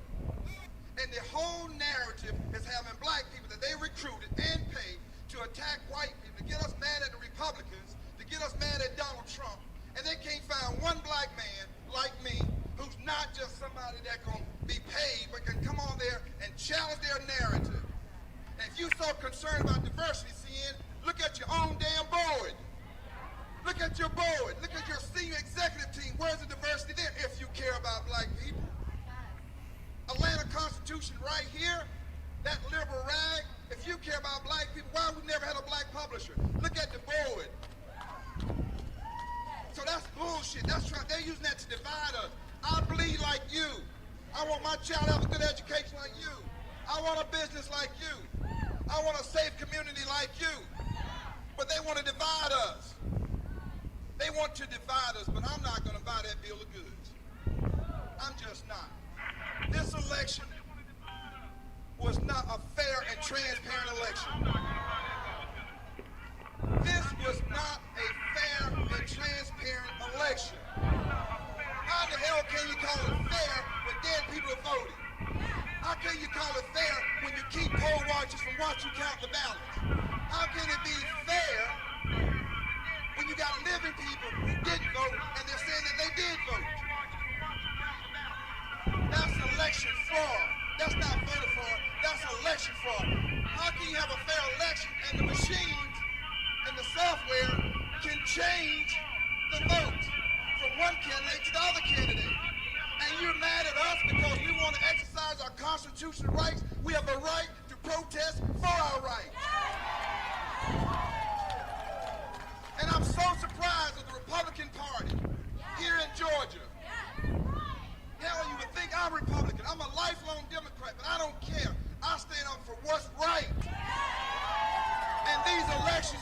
Speaker 5: And the whole narrative is having black people that they recruited and paid to attack white people, to get us mad at the Republicans, to get us mad at Donald Trump. And they can't find one black man like me who's not just somebody that can be paid, but can come on there and challenge their narrative. And if you're so concerned about diversity, CNN, look at your own damn board. Look at your board. Look at your senior executive team. Where's the diversity there if you care about black people? Atlanta Constitution right here, that liberal rag. If you care about black people, why we never had a black publisher? Look at the board. So that's bullshit. That's right. They're using that to divide us. I bleed like you. I want my child to have a good education like you. I want a business like you. I want a safe community like you. But they want to divide us. They want to divide us, but I'm not going to buy that bill of goods. I'm just not. This election was not a fair and transparent election. This was not a fair and transparent election. How the hell can you call it fair when dead people are voting? How can you call it fair when you keep poll watchers from watching you count the ballots? How can it be fair when you got living people who didn't vote and they're saying that they did vote? That's election fraud. That's not voter fraud. That's election fraud. How can you have a fair election and the machines and the software can change the vote from one candidate to the other candidate? And you're mad at us because we want to exercise our constitutional rights. We have a right to protest for our rights.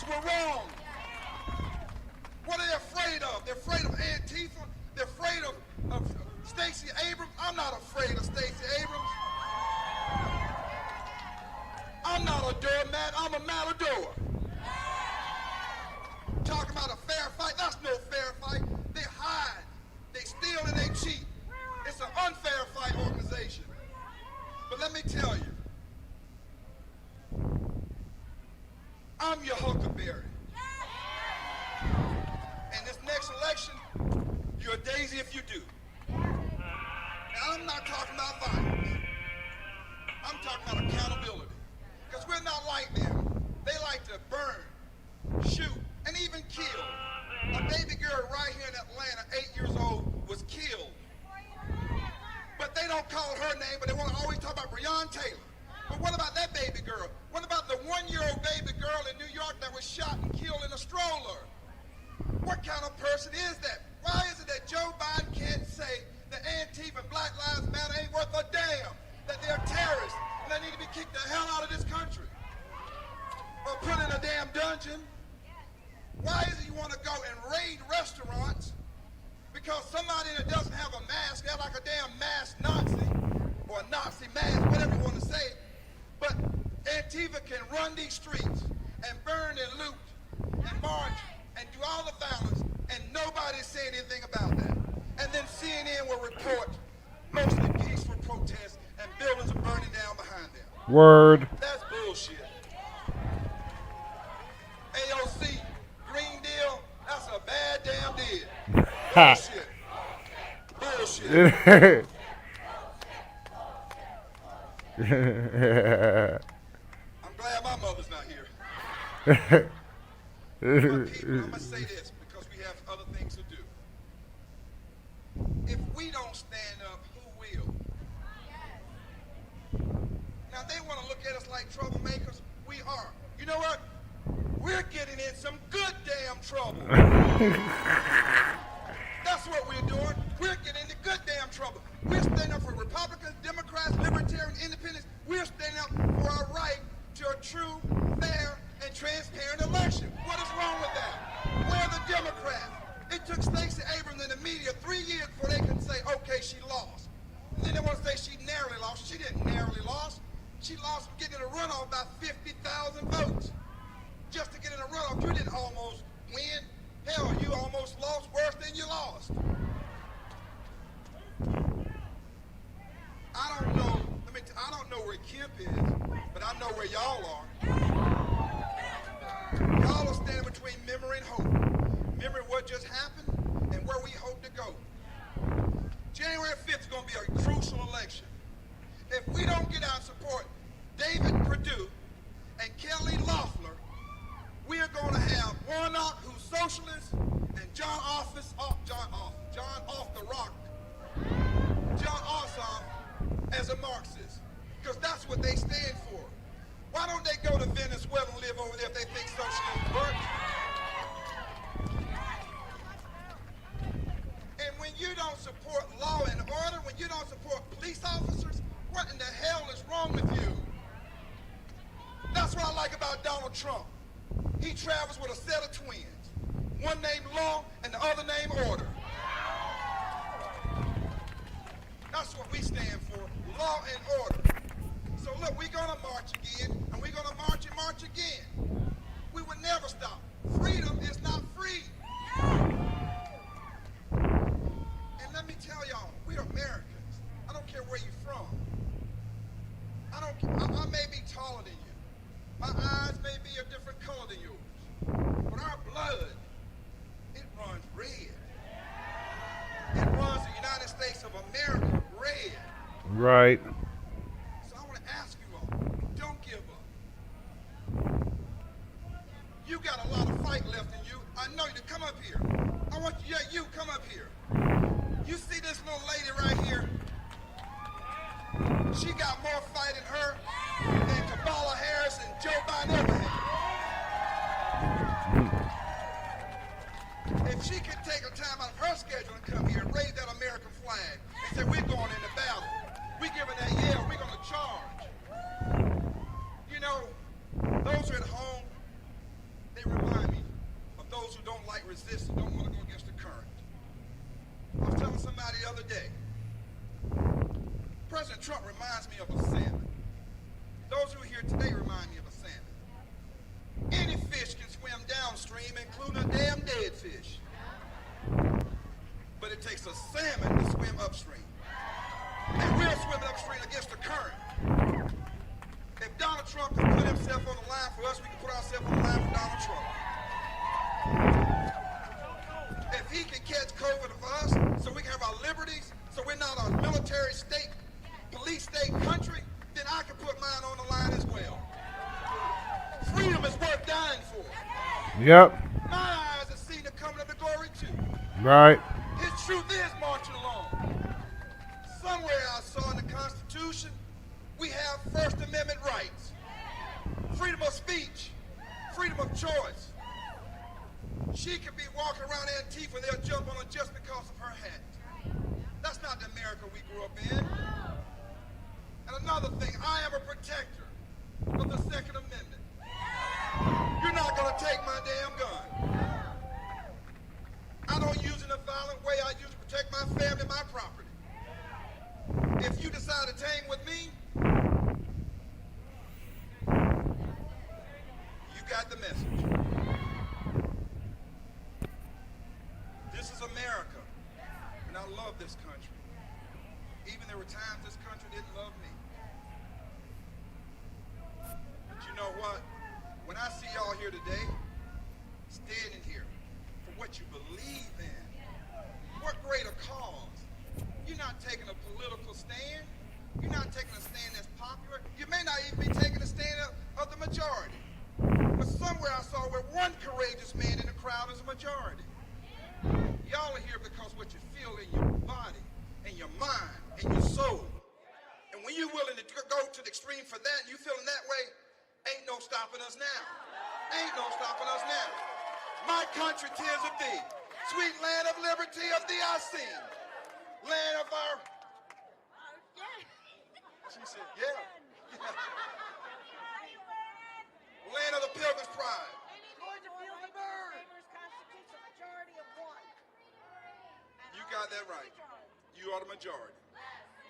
Speaker 10: were wrong. What are they afraid of? They're afraid of Antifa. They're afraid of Stacey Abrams. I'm not afraid of Stacey Abrams. I'm not a doormat. I'm a matador. Talking about a fair fight. That's no fair fight. They hide. They steal and they cheat. It's an unfair fight organization. But let me tell you, I'm your huckleberry. And this next election, you're a daisy if you do. Now, I'm not talking about violence. I'm talking about accountability. Because we're not like them. They like to burn, shoot, and even kill. A baby girl right here in Atlanta, 8 years old, was killed. But they don't call her name, but they want to always talk about Breonna Taylor. But what about that baby girl? What about the 1-year-old baby girl in New York that was shot and killed in a stroller? What kind of person is that? Why is it that Joe Biden can't say that Antifa and Black Lives Matter ain't worth a damn, that they're terrorists and they need to be kicked the hell out of this country? Or put in a damn dungeon? Why is it you want to go and raid restaurants because somebody that doesn't have a mask, they're like a damn masked Nazi, or a Nazi mask, whatever you want to say, but Antifa can run these streets and burn and loot and march and do all the violence, and nobody's saying anything about that. And then CNN will report mostly peaceful protests and buildings are burning down behind them.
Speaker 1: Word.
Speaker 10: That's bullshit. AOC, Green Deal, that's a bad damn deal. Bullshit. Bullshit. I'm glad my mother's not here. But people, I'm going to say this because we have other things to do. If we don't stand up, who will? Now, they want to look at us like troublemakers. We are. You know what? We're getting in some good damn trouble. That's what we're doing. We're getting into good damn trouble. We're standing up for Republicans, Democrats, Libertarian, Independents. We're standing up for our right to a true, fair, and transparent election. What is wrong with that? Where are the Democrats? It took Stacey Abrams and the media 3 years before they can say, okay, she lost. And then they want to say she narrowly lost. She didn't narrowly lost. She lost from getting in a runoff by 50,000 votes. Just to get in a runoff, you didn't almost win. Hell, you almost lost worse than you lost. I don't know. I don't know where Kemp is, but I know where y'all are. Y'all are standing between memory and hope. Memory what just happened and where we hope to go. January 5th is going to be a crucial election. If we don't get out and support David Perdue and Kelly Loeffler, we are going to have Warnock, who's socialist, and John Off as a Marxist, because that's what they stand for. Why don't they go to Venezuela and live over there if they think socialism works? And when you don't support law and order, when you don't support police officers, what in the hell is wrong with you? That's what I like about Donald Trump. He travels with a set of twins. One named Law and the other named Order. That's what we stand for, law and order. So look, we're going to march again, and we're going to march and march again. We will never stop. Freedom is not free. And let me tell y'all, we're Americans. I don't care where you're from. I may be taller than you. My eyes may be a different color than yours. But our blood, it runs red. It runs the United States of America red.
Speaker 1: Right.
Speaker 10: So I want to ask you all, don't give up. You got a lot of fight left in you. I know you. Come up here. I want you, you come up here. You see this little lady right here? She got more fight in her than Kamala Harris and Joe Biden ever had. If she could take a time out of her schedule and come here and raise that American flag and say, we're going into battle. We're giving that yell. We're going to charge. You know, those who are at home, they can remind me of those who don't like resistance, don't want to go against the current. I was telling somebody the other day, President Trump reminds me of a salmon. Those who are here today remind me of a salmon. Any fish can swim downstream, including a damn dead fish. But it takes a salmon to swim upstream. And we're swimming upstream against the current. If Donald Trump can put himself on the line for us, we can put ourselves on the line for Donald Trump. If he can catch COVID for us, so we can have our liberties, so we're not a military state, police state country, then I can put mine on the line as well. Freedom is worth dying for.
Speaker 1: Yep.
Speaker 10: My eyes have seen the coming of the glory too.
Speaker 1: Right.
Speaker 10: His truth is marching along. Somewhere I saw in the Constitution, we have First Amendment rights. Freedom of speech, freedom of choice. She could be walking around Antifa, they'll jump on her just because of her hat. That's not the America we grew up in. And another thing, I am a protector of the Second Amendment. You're not gonna take my damn gun. I don't use it in a violent way. I use it to protect my family, my property. If you decide to hang with me, you got the message. This is America, and I love this country. Even there were times this country didn't love me. But you know what? When I see y'all here today, standing here for what you believe in, what greater cause? You're not taking a political stand. You're not taking a stand that's popular. You may not even be taking a stand of the majority. But somewhere I saw where one courageous man in the crowd is a majority. Y'all are here because what you feel in your body, and your mind, and your soul. And when you're willing to go to the extreme for that, and you feeling that way, ain't no stopping us now. Ain't no stopping us now. My country, tears of thee, sweet land of liberty of thee I sing. Land of our... She said, yeah. Land of the Pilgrim's Pride. You got that right. You are the majority.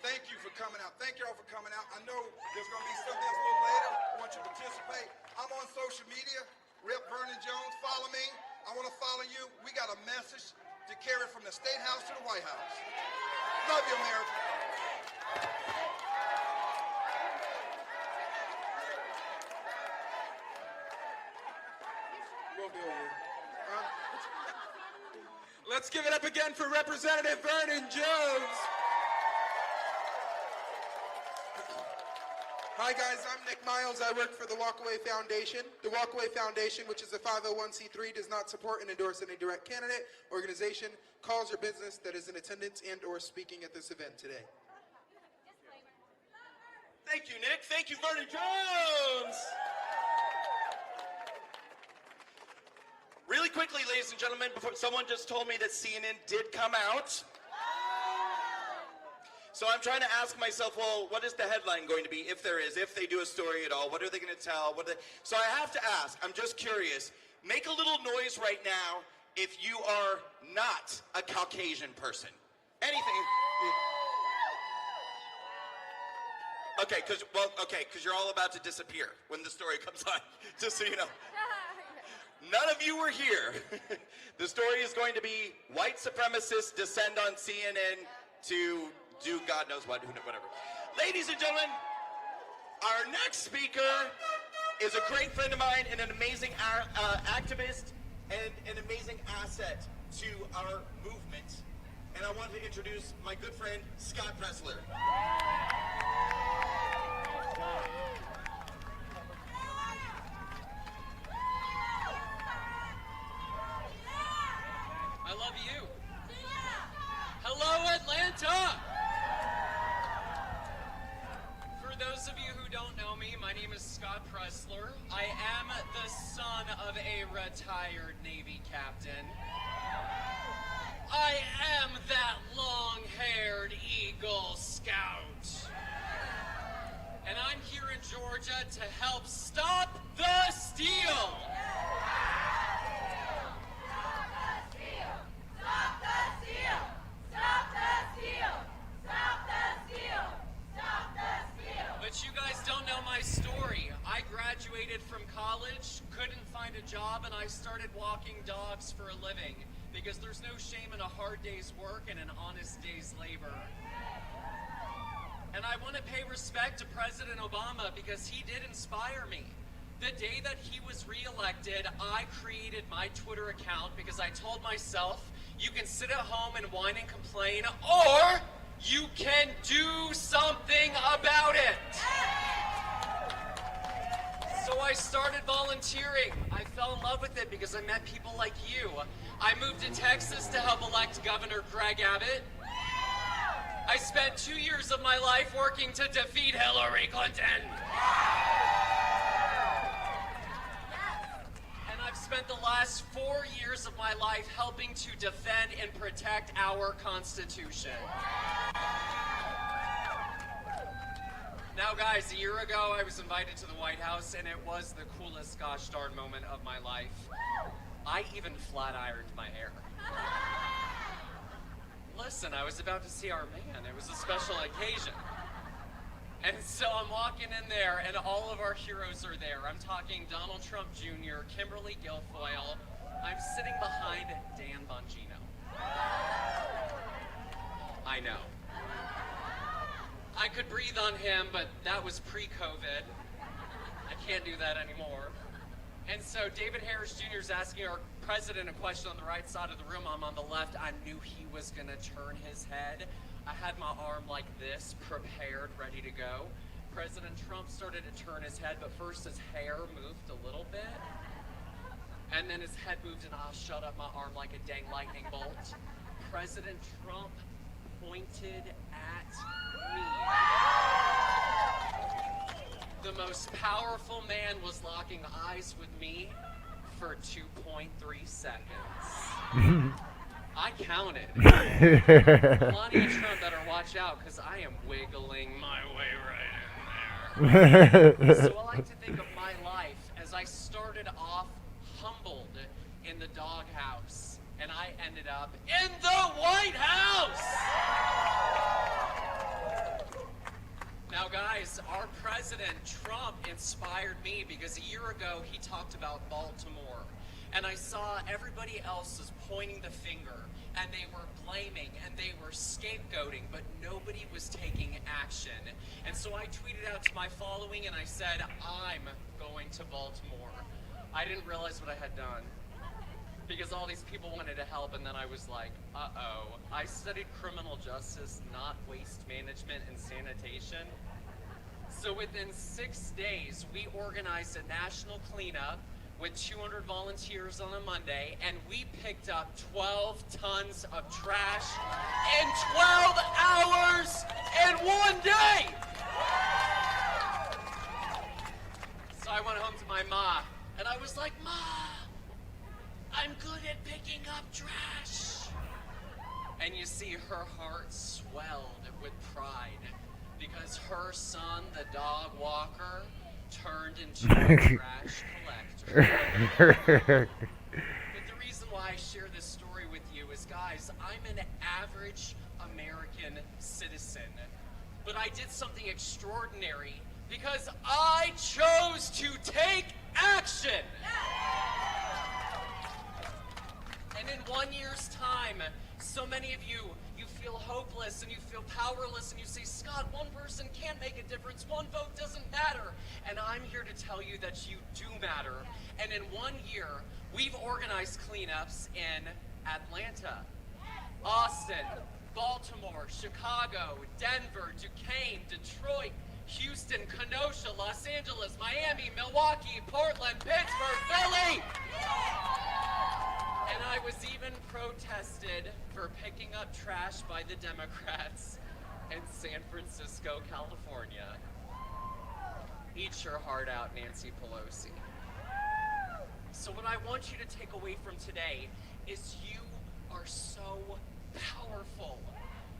Speaker 10: Thank you for coming out. Thank y'all for coming out. I know there's going to be something else a little later. I want you to participate. I'm on social media. Rep. Vernon Jones, follow me. I want to follow you. We got a message to carry from the State House to the White House. Love you, America. We'll deal with it.
Speaker 12: Let's give it up again for Representative Vernon Jones. Hi guys, I'm Nick Miles. I work for the Walkaway Foundation. The Walkaway Foundation, which is a 501c3, does not support and endorse any direct candidate, organization, cause, or business that is in attendance and or speaking at this event today.
Speaker 7: Thank you, Nick. Thank you, Vernon Jones. Really quickly, ladies and gentlemen, before someone just told me that CNN did come out. So I'm trying to ask myself, well, what is the headline going to be, if there is, if they do a story at all? What are they going to tell? So I have to ask, I'm just curious, make a little noise right now if you are not a Caucasian person. Anything. Okay, because you're all about to disappear when the story comes on, just so you know. None of you were here. The story is going to be white supremacists descend on CNN to do God knows what, whatever. Ladies and gentlemen, our next speaker is a great friend of mine and an amazing activist and an amazing asset to our movement. And I want to introduce my good friend, Scott Pressler.
Speaker 13: I love you. Hello, Atlanta! For those of you who don't know me, my name is Scott Pressler. I am the son of a retired Navy captain. I am that long-haired Eagle Scout. And I'm here in Georgia to help stop the steal. college, couldn't find a job, and I started walking dogs for a living because there's no shame in a hard day's work and an honest day's labor. And I want to pay respect to President Obama because he did inspire me. The day that he was reelected, I created my Twitter account because I told myself, you can sit at home and whine and complain, or you can do something about it. So I started volunteering. I fell in love with it because I met people like you. I moved to Texas to help elect Governor Greg Abbott. I spent 2 years of my life working to defeat Hillary Clinton. And I've spent the last 4 years of my life helping to defend and protect our Constitution. Now guys, a year ago I was invited to the White House and it was the coolest gosh darn moment of my life. I even flat ironed my hair. Listen, I was about to see our man. It was a special occasion. And so I'm walking in there and all of our heroes are there. I'm talking Donald Trump Jr., Kimberly Guilfoyle. I'm sitting behind Dan Bongino. I know. I could breathe on him, but that was pre-COVID. I can't do that anymore. And so David Harris Jr. is asking our president a question on the right side of the room. I'm on the left. I knew he was gonna turn his head. I had my arm like this, prepared, ready to go. President Trump started to turn his head, but first his hair moved a little bit. And then his head moved and I shut up my arm like a dang lightning bolt. President Trump pointed at me. The most powerful man was locking eyes with me for 2.3 seconds. I counted. Melania Trump better watch out because I am wiggling my way right in there. So I like to think of my life as I started off humbled in the doghouse and I ended up in the White House! Now guys, our president, Trump, inspired me because a year ago he talked about Baltimore. And I saw everybody else was pointing the finger and they were blaming and they were scapegoating, but nobody was taking action. And so I tweeted out to my following and I said, I'm going to Baltimore. I didn't realize what I had done because all these people wanted to help and then I was like, uh-oh. I studied criminal justice, not waste management and sanitation. So within 6 days, we organized a national cleanup with 200 volunteers on a Monday, and we picked up 12 tons of trash in 12 hours in 1 day! So I went home to my ma, and I was like, Ma, I'm good at picking up trash. And you see her heart swelled with pride because her son, the dog walker, turned into a trash collector. But the reason why I share this story with you is, guys, I'm an average American citizen, but I did something extraordinary because I chose to take action. And in 1 year's time, so many of you feel hopeless and you feel powerless and you say, Scott, one person can't make a difference, one vote doesn't matter. And I'm here to tell you that you do matter. And in 1 year, we've organized cleanups in Atlanta, Austin, Baltimore, Chicago, Denver, Duquesne, Detroit, Houston, Kenosha, Los Angeles, Miami, Milwaukee, Portland, Pittsburgh, Philly! And I was even protested for picking up trash by the Democrats in San Francisco, California. Eat your heart out, Nancy Pelosi. So what I want you to take away from today is you are so powerful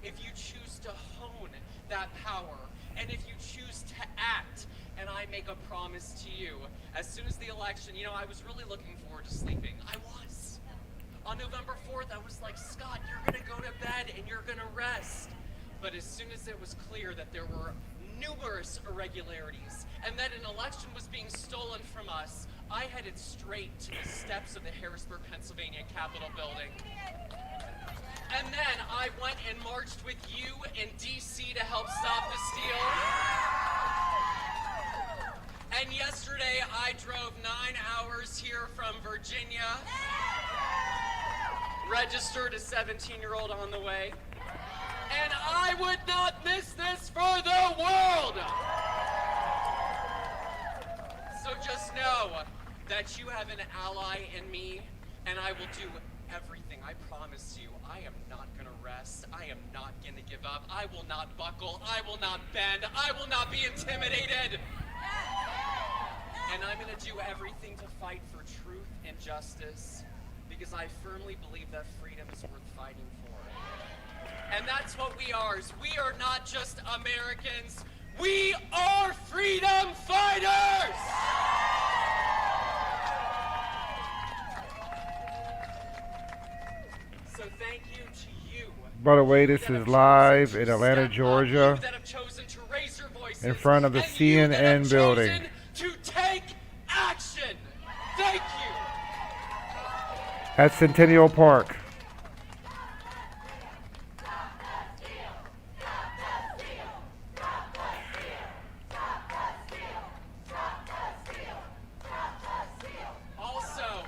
Speaker 13: if you choose to hone that power and if you choose to act. And I make a promise to you, as soon as the election, you know, I was really looking forward to sleeping. I was. On November 4th, I was like, Scott, you're gonna go to bed and you're gonna rest. But as soon as it was clear that there were numerous irregularities and that an election was being stolen from us, I headed straight to the steps of the Harrisburg, Pennsylvania Capitol building. And then I went and marched with you in D.C. to help stop the steal. And yesterday I drove 9 hours here from Virginia, registered a 17-year-old on the way. And I would not miss this for the world! So just know that you have an ally in me, and I will do everything. I promise you, I am not gonna rest. I am not gonna give up. I will not buckle. I will not bend. I will not be intimidated. And I'm gonna do everything to fight for truth and justice, because I firmly believe that freedom is worth fighting for. And that's what we are. We are not just Americans. We are freedom fighters! So thank you to you.
Speaker 1: By the way, this is live in Atlanta, Georgia, in front of the CNN building.
Speaker 13: To take action. Thank you.
Speaker 1: At Centennial Park.
Speaker 13: Also,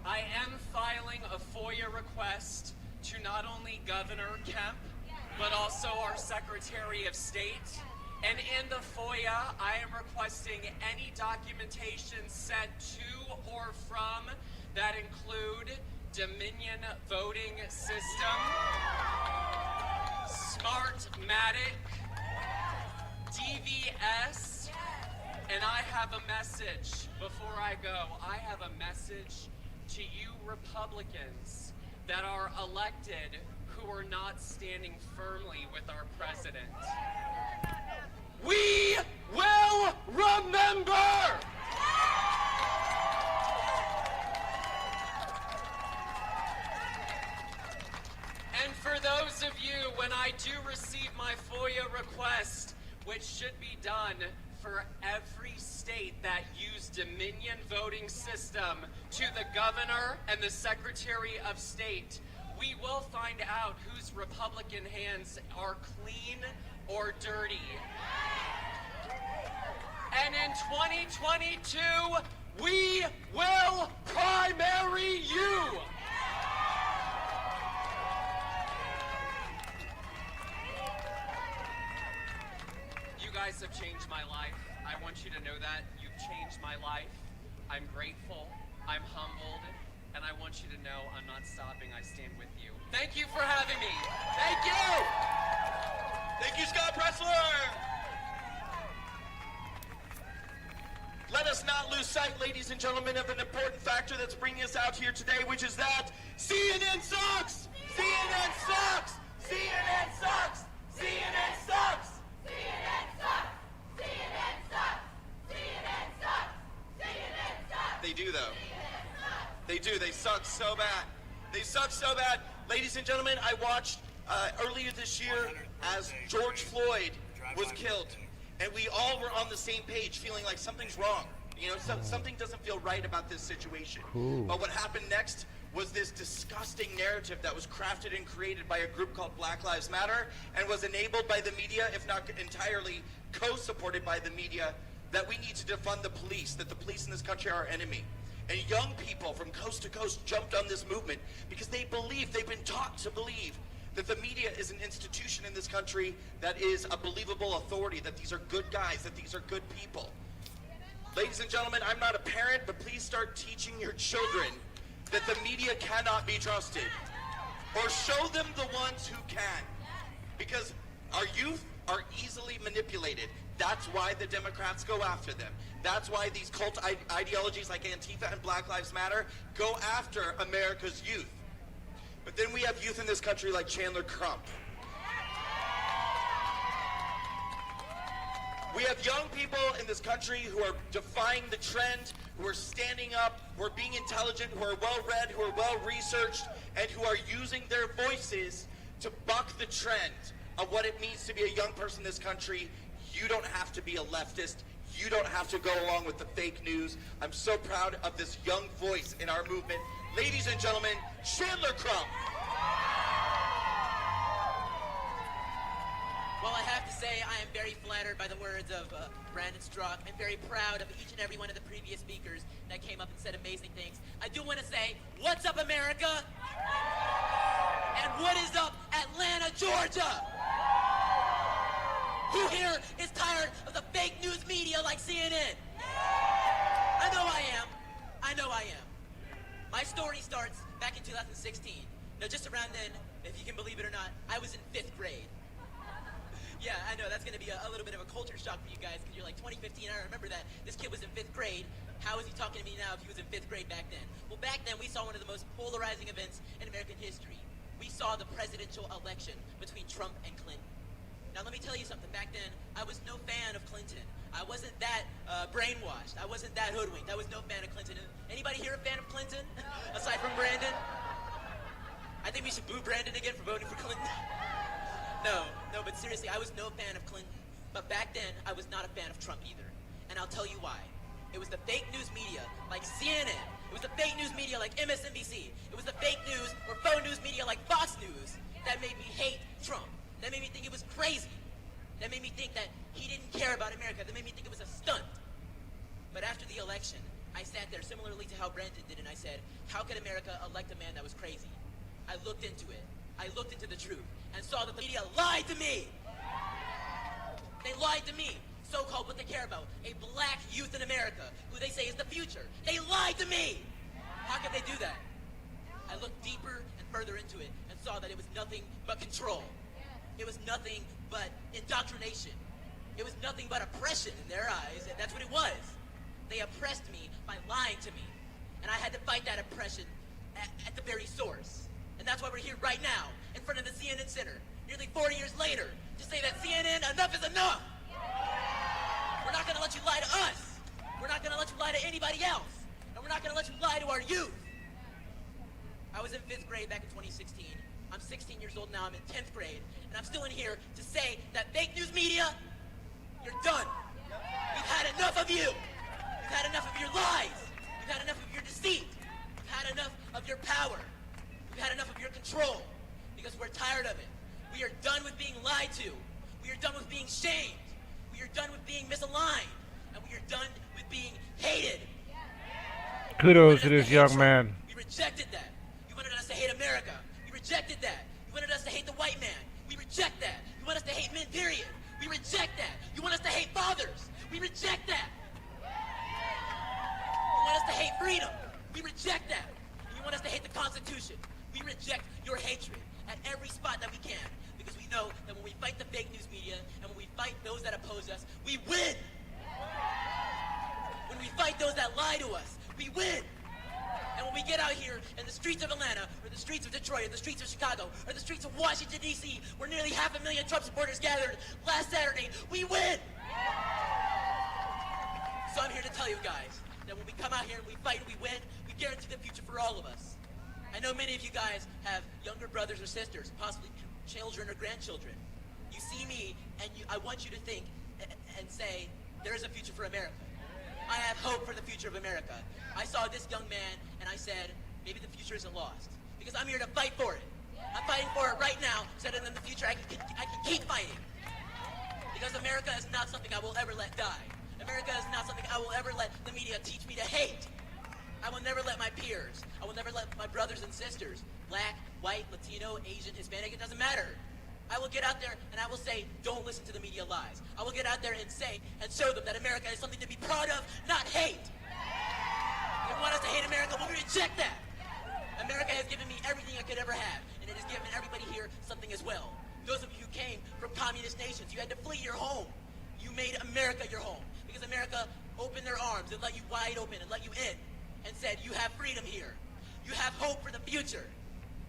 Speaker 13: I am filing a FOIA request to not only Governor Kemp, but also our Secretary of State. And in the FOIA, I am requesting any documentation sent to or from that include Dominion voting system, Smartmatic, DVS, and I have a message before I go. I have a message to you Republicans that are elected who are not standing firmly with our president. We will remember! And for those of you, when I do receive my FOIA request, which should be done for every state that used Dominion voting system, to the governor and the Secretary of State, we will find out whose Republican hands are clean or dirty. And in 2022, we will primary you. You guys have changed my life. I want you to know that. You've changed my life. I'm grateful. I'm humbled. And I want you to know I'm not stopping. I stand with you. Thank you for having me. Thank you.
Speaker 7: Thank you, Scott Pressler. Let us not lose sight, ladies and gentlemen, of an important factor that's bringing us out here today, which is that CNN sucks! CNN sucks! CNN sucks! CNN sucks!
Speaker 6: CNN sucks! CNN sucks! CNN sucks! CNN sucks!
Speaker 7: They do, though. They do. They suck so bad. They suck so bad. Ladies and gentlemen, I watched earlier this year as George Floyd was killed. And we all were on the same page, feeling like something's wrong. You know, something doesn't feel right about this situation.
Speaker 1: Cool.
Speaker 7: But what happened next was this disgusting narrative that was crafted and created by a group called Black Lives Matter and was enabled by the media, if not entirely co-supported by the media, that we need to defund the police, that the police in this country are our enemy. And young people from coast to coast jumped on this movement because they believe, they've been taught to believe, that the media is an institution in this country that is a believable authority, that these are good guys, that these are good people. Ladies and gentlemen, I'm not a parent, but please start teaching your children that the media cannot be trusted. Or show them the ones who can. Because our youth are easily manipulated. That's why the Democrats go after them. That's why these cult ideologies like Antifa and Black Lives Matter go after America's youth. But then we have youth in this country like Chandler Crump. We have young people in this country who are defying the trend, who are standing up, who are being intelligent, who are well-read, who are well-researched, and who are using their voices to buck the trend of what it means to be a young person in this country. You don't have to be a leftist. You don't have to go along with the fake news. I'm so proud of this young voice in our movement. Ladies and gentlemen, Chandler Crump.
Speaker 14: Well, I have to say I am very flattered by the words of Brandon Strzok. I'm very proud of each and every one of the previous speakers that came up and said amazing things. I do want to say, what's up, America? And what is up, Atlanta, Georgia? Who here is tired of the fake news media like CNN? I know I am. I know I am. My story starts back in 2016. Now, just around then, if you can believe it or not, I was in 5th grade. Yeah, I know, that's going to be a little bit of a culture shock for you guys, because you're like, 2015, I remember that. This kid was in 5th grade. How is he talking to me now if he was in 5th grade back then? Well, back then, we saw one of the most polarizing events in American history. We saw the presidential election between Trump and Clinton. Now, let me tell you something. Back then, I was no fan of Clinton. I wasn't that brainwashed. I wasn't that hoodwinked. I was no fan of Clinton. Anybody here a fan of Clinton, aside from Brandon? I think we should boo Brandon again for voting for Clinton. No, but seriously, I was no fan of Clinton. But back then, I was not a fan of Trump either. And I'll tell you why. It was the fake news media like CNN. It was the fake news media like MSNBC. It was the fake news or faux news media like Fox News that made me hate Trump. That made me think it was crazy. That made me think that he didn't care about America. That made me think it was a stunt. But after the election, I sat there similarly to how Brandon did, and I said, how could America elect a man that was crazy? I looked into it. I looked into the truth and saw that the media lied to me. They lied to me. So-called what they care about, a black youth in America, who they say is the future. They lied to me. How could they do that? I looked deeper and further into it and saw that it was nothing but control. It was nothing but indoctrination. It was nothing but oppression in their eyes, and that's what it was. They oppressed me by lying to me, and I had to fight that oppression at the very source. And that's why we're here right now, in front of the CNN Center, nearly 4 years later, to say that CNN, enough is enough! We're not gonna let you lie to us! We're not gonna let you lie to anybody else! And we're not gonna let you lie to our youth! I was in 5th grade back in 2016. I'm 16 years old now, I'm in 10th grade, and I'm still in here to say that fake news media, you're done! We've had enough of you! We've had enough of your lies! We've had enough of your deceit! We've had enough of your power! We've had enough of your control, because we're tired of it. We are done with being lied to. We are done with being shamed. We are done with being misaligned. And we are done with being hated.
Speaker 1: Kudos to this young man.
Speaker 14: We rejected that. You wanted us to hate America. We rejected that. You wanted us to hate the white man. We reject that. You want us to hate men, period. We reject that. You want us to hate fathers. We reject that. You want us to hate freedom. We reject that. You want us to hate the Constitution. We reject your hatred at every spot that we can, because we know that when we fight the fake news media and when we fight those that oppose us, we win. When we fight those that lie to us, we win. And when we get out here in the streets of Atlanta, or the streets of Detroit, or the streets of Chicago, or the streets of Washington, D.C., where nearly 500,000 Trump supporters gathered last Saturday, we win. So I'm here to tell you guys that when we come out here and we fight and we win, we guarantee the future for all of us. I know many of you guys have younger brothers or sisters, possibly children or grandchildren. You see me, and I want you to think and say, there is a future for America. I have hope for the future of America. I saw this young man, and I said, maybe the future isn't lost. Because I'm here to fight for it. I'm fighting for it right now, so that in the future I can keep fighting. Because America is not something I will ever let die. America is not something I will ever let the media teach me to hate. I will never let my peers, I will never let my brothers and sisters, black, white, Latino, Asian, Hispanic, it doesn't matter. I will get out there and I will say, don't listen to the media lies. I will get out there and say and show them that America is something to be proud of, not hate. They want us to hate America, well, we reject that. America has given me everything I could ever have, and it has given everybody here something as well. Those of you who came from communist nations, you had to flee your home. You made America your home, because America opened their arms and let you wide open and let you in. And said, you have freedom here. You have hope for the future.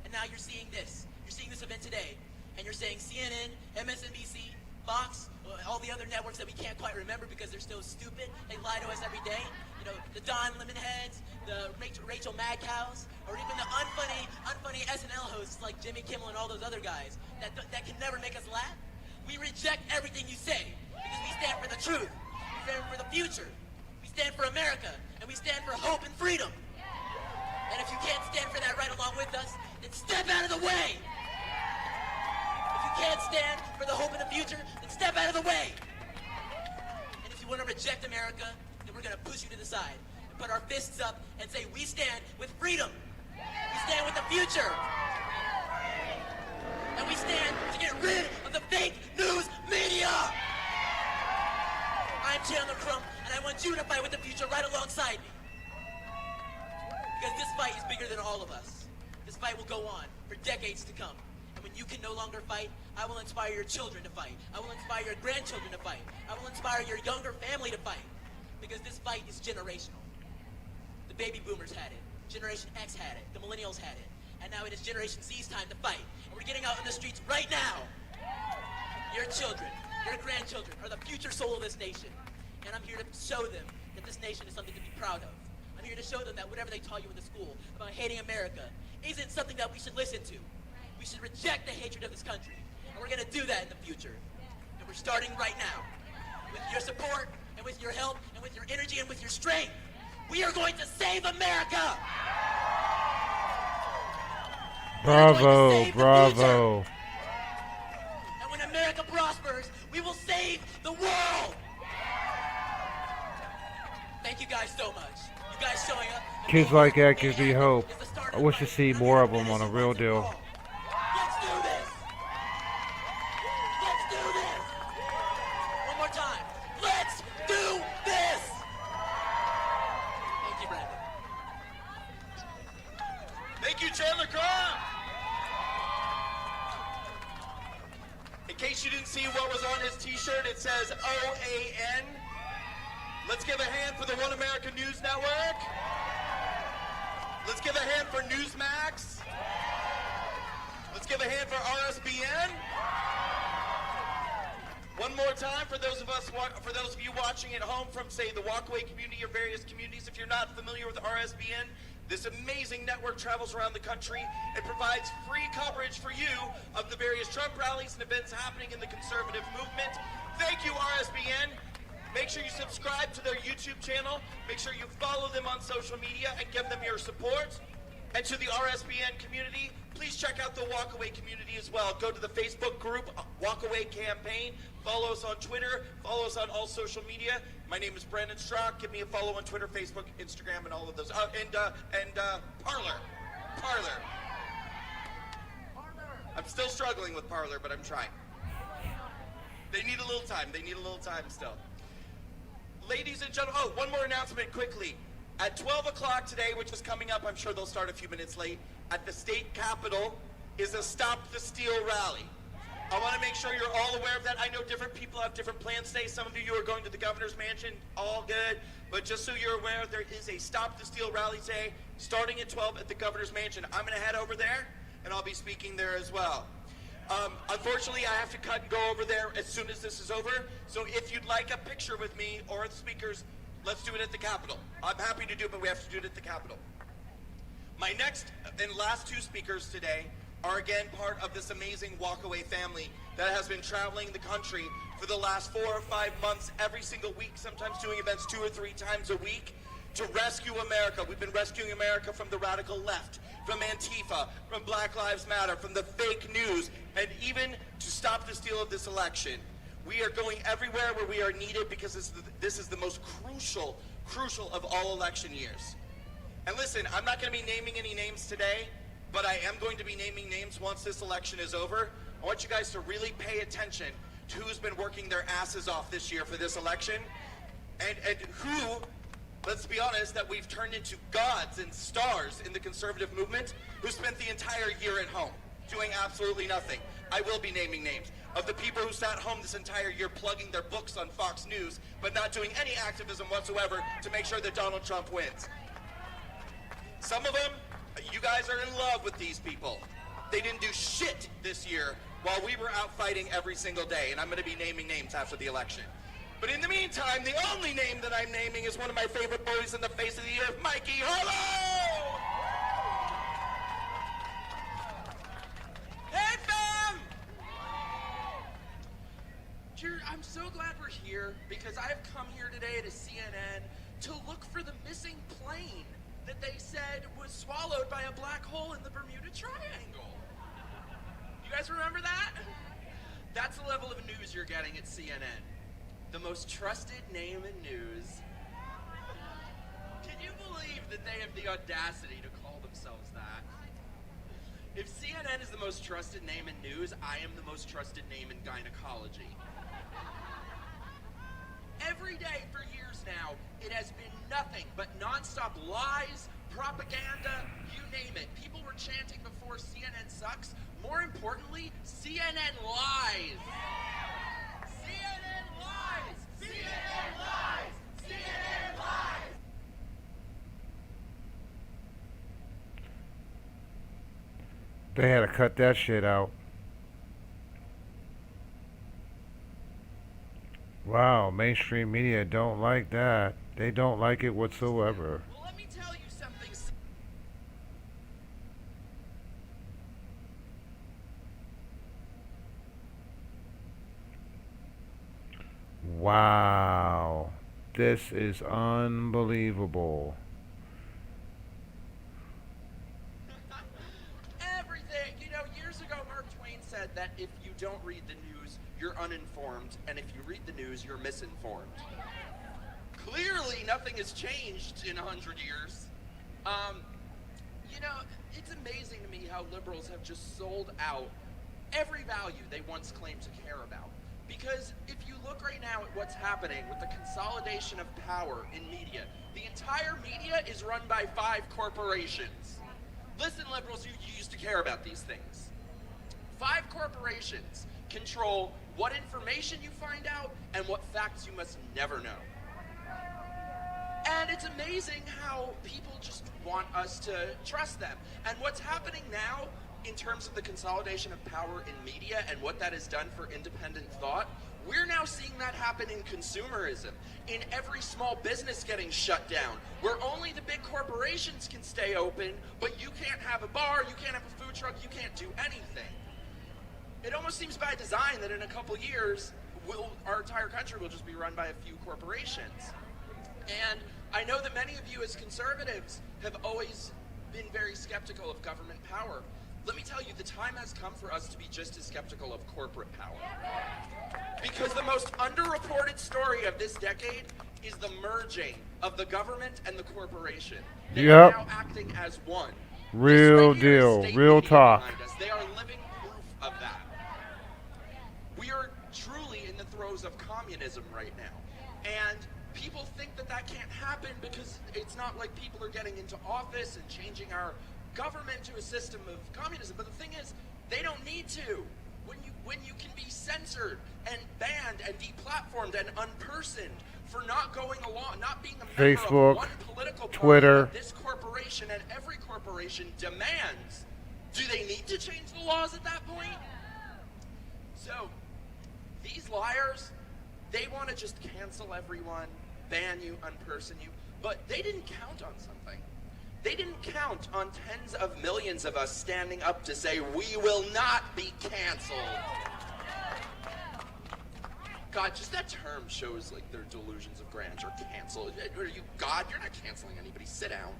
Speaker 14: And now you're seeing this. You're seeing this event today. And you're saying CNN, MSNBC, Fox, all the other networks that we can't quite remember because they're so stupid. They lie to us every day. You know, the Don Lemonheads, the Rachel Mad Cows, or even the unfunny SNL hosts like Jimmy Kimmel and all those other guys that can never make us laugh. We reject everything you say because we stand for the truth. We stand for the future. We stand for America, and we stand for hope and freedom. And if you can't stand for that right along with us, then step out of the way. If you can't stand for the hope in the future, then step out of the way. And if you want to reject America, then we're going to push you to the side and put our fists up and say, we stand with freedom. We stand with the future. And we stand to get rid of the fake news media. I'm Chandler Crump, and I want you to fight with the future right alongside me. Because this fight is bigger than all of us. This fight will go on for decades to come. And when you can no longer fight, I will inspire your children to fight. I will inspire your grandchildren to fight. I will inspire your younger family to fight. Because this fight is generational. The baby boomers had it. Generation X had it. The millennials had it. And now it is Generation Z's time to fight. And we're getting out in the streets right now. Your children, your grandchildren are the future soul of this nation. And I'm here to show them that this nation is something to be proud of. I'm here to show them that whatever they taught you in the school about hating America isn't something that we should listen to. We should reject the hatred of this country. And we're going to do that in the future. And we're starting right now. With your support, and with your help, and with your energy, and with your strength. We are going to save America!
Speaker 1: Bravo, bravo.
Speaker 14: And when America prospers, we will save the world! Thank you guys so much. You guys showing up.
Speaker 1: Kids like that gives me hope. I wish to see more of them on a real deal.
Speaker 14: Let's do this! Let's do this! One more time. Let's do this! Thank you, Brandon.
Speaker 7: Thank you, Chandler Crump. In case you didn't see what was on his t-shirt, it says OAN. Let's give a hand for the One America News Network. Let's give a hand for Newsmax. Let's give a hand for RSBN. One more time for those of you watching at home from, say, the Walkaway community or various communities. If you're not familiar with RSBN, this amazing network travels around the country and provides free coverage for you of the various Trump rallies and events happening in the conservative movement. Thank you, RSBN. Make sure you subscribe to their YouTube channel. Make sure you follow them on social media and give them your support. And to the RSBN community, please check out the Walkaway community as well. Go to the Facebook group, Walkaway Campaign. Follow us on Twitter. Follow us on all social media. My name is Brandon Strock. Give me a follow on Twitter, Facebook, Instagram, and all of those. And Parler. I'm still struggling with Parler, but I'm trying. They need a little time. They need a little time still. Ladies and gentlemen, one more announcement quickly. At 12 o'clock today, which is coming up, I'm sure they'll start a few minutes late, at the state capitol is a Stop the Steal rally. I want to make sure you're all aware of that. I know different people have different plans today. Some of you are going to the governor's mansion, all good. But just so you're aware, there is a Stop the Steal rally today, starting at 12 at the governor's mansion. I'm going to head over there, and I'll be speaking there as well. Unfortunately, I have to cut and go over there as soon as this is over. So if you'd like a picture with me or the speakers, let's do it at the Capitol. I'm happy to do it, but we have to do it at the Capitol. My next and last two speakers today are again part of this amazing Walkaway family that has been traveling the country for the last 4 or 5 months, every single week, sometimes doing events 2 or 3 times a week to rescue America. We've been rescuing America from the radical left, from Antifa, from Black Lives Matter, from the fake news, and even to stop the steal of this election. We are going everywhere where we are needed because this is the most crucial of all election years. And listen, I'm not going to be naming any names today, but I am going to be naming names once this election is over. I want you guys to really pay attention to who's been working their asses off this year for this election, and who, let's be honest, that we've turned into gods and stars in the conservative movement who spent the entire year at home doing absolutely nothing. I will be naming names of the people who sat home this entire year plugging their books on Fox News, but not doing any activism whatsoever to make sure that Donald Trump wins. Some of them, you guys are in love with these people. They didn't do shit this year while we were out fighting every single day, and I'm going to be naming names after the election. But in the meantime, the only name that I'm naming is one of my favorite boys in the face of the earth, Mikey Harlow!
Speaker 15: Hey, fam! I'm so glad we're here because I've come here today
Speaker 13: way to CNN to look for the missing plane that they said was swallowed by a black hole in the Bermuda Triangle. You guys remember that? That's the level of news you're getting at CNN. The most trusted name in news. Can you believe that they have the audacity to call themselves that? If CNN is the most trusted name in news, I am the most trusted name in gynecology. Every day for years now, it has been nothing but nonstop lies, propaganda, you name it. People were chanting before CNN sucks. More importantly, CNN lies. CNN lies. CNN lies. CNN lies.
Speaker 1: They had to cut that shit out. Wow, mainstream media don't like that. They don't like it whatsoever.
Speaker 13: Well, let me tell you something.
Speaker 1: Wow. This is unbelievable.
Speaker 13: Everything. You know, years ago, Mark Twain said that if you don't read the news, you're uninformed, and if you read the news, you're misinformed. Clearly, nothing has changed in 100 years. You know, it's amazing to me how liberals have just sold out every value they once claimed to care about. Because if you look right now at what's happening with the consolidation of power in media, the entire media is run by 5 corporations. Listen, liberals, you used to care about these things. 5 corporations control what information you find out and what facts you must never know. And it's amazing how people just want us to trust them. And what's happening now in terms of the consolidation of power in media and what that has done for independent thought, we're now seeing that happen in consumerism, in every small business getting shut down, where only the big corporations can stay open, but you can't have a bar, you can't have a food truck, you can't do anything. It almost seems by design that in a couple years, our entire country will just be run by a few corporations. And I know that many of you as conservatives have always been very skeptical of government power. Let me tell you, the time has come for us to be just as skeptical of corporate power. Because the most underreported story of this decade is the merging of the government and the corporation. They are now acting as one.
Speaker 1: Real deal, real talk.
Speaker 13: They are living proof of that. We are truly in the throes of communism right now. And people think that that can't happen because it's not like people are getting into office and changing our government to a system of communism. But the thing is, they don't need to. When you can be censored and banned and deplatformed and unpersoned for not going along, not being a member
Speaker 1: Facebook,
Speaker 13: of one political party
Speaker 1: Twitter.
Speaker 13: that this corporation and every corporation demands, do they need to change the laws at that point? So, these liars, they want to just cancel everyone, ban you, unperson you, but they didn't count on something. They didn't count on tens of millions of us standing up to say, we will not be canceled. God, just that term shows like their delusions of grandeur. Cancel. Are you God? You're not canceling anybody. Sit down.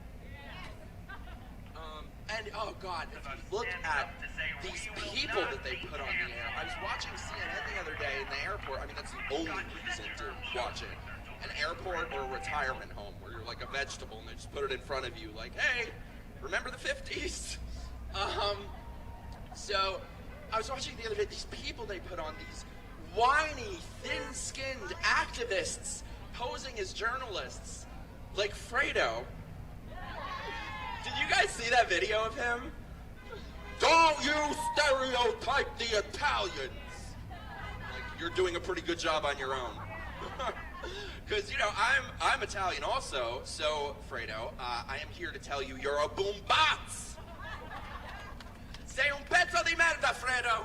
Speaker 13: And oh God, if you look at these people that they put on the air. I was watching CNN the other day in the airport. I mean, that's the only reason to watch it. An airport or a retirement home where you're like a vegetable and they just put it in front of you like, hey, remember the 50s? So I was watching the other day, these people they put on, these whiny, thin-skinned activists posing as journalists, like Fredo. Did you guys see that video of him? Don't you stereotype the Italians! Like, you're doing a pretty good job on your own. Because, you know, I'm Italian also, so, Fredo, I am here to tell you you're a boombazz! Sei un pezzo di merda, Fredo!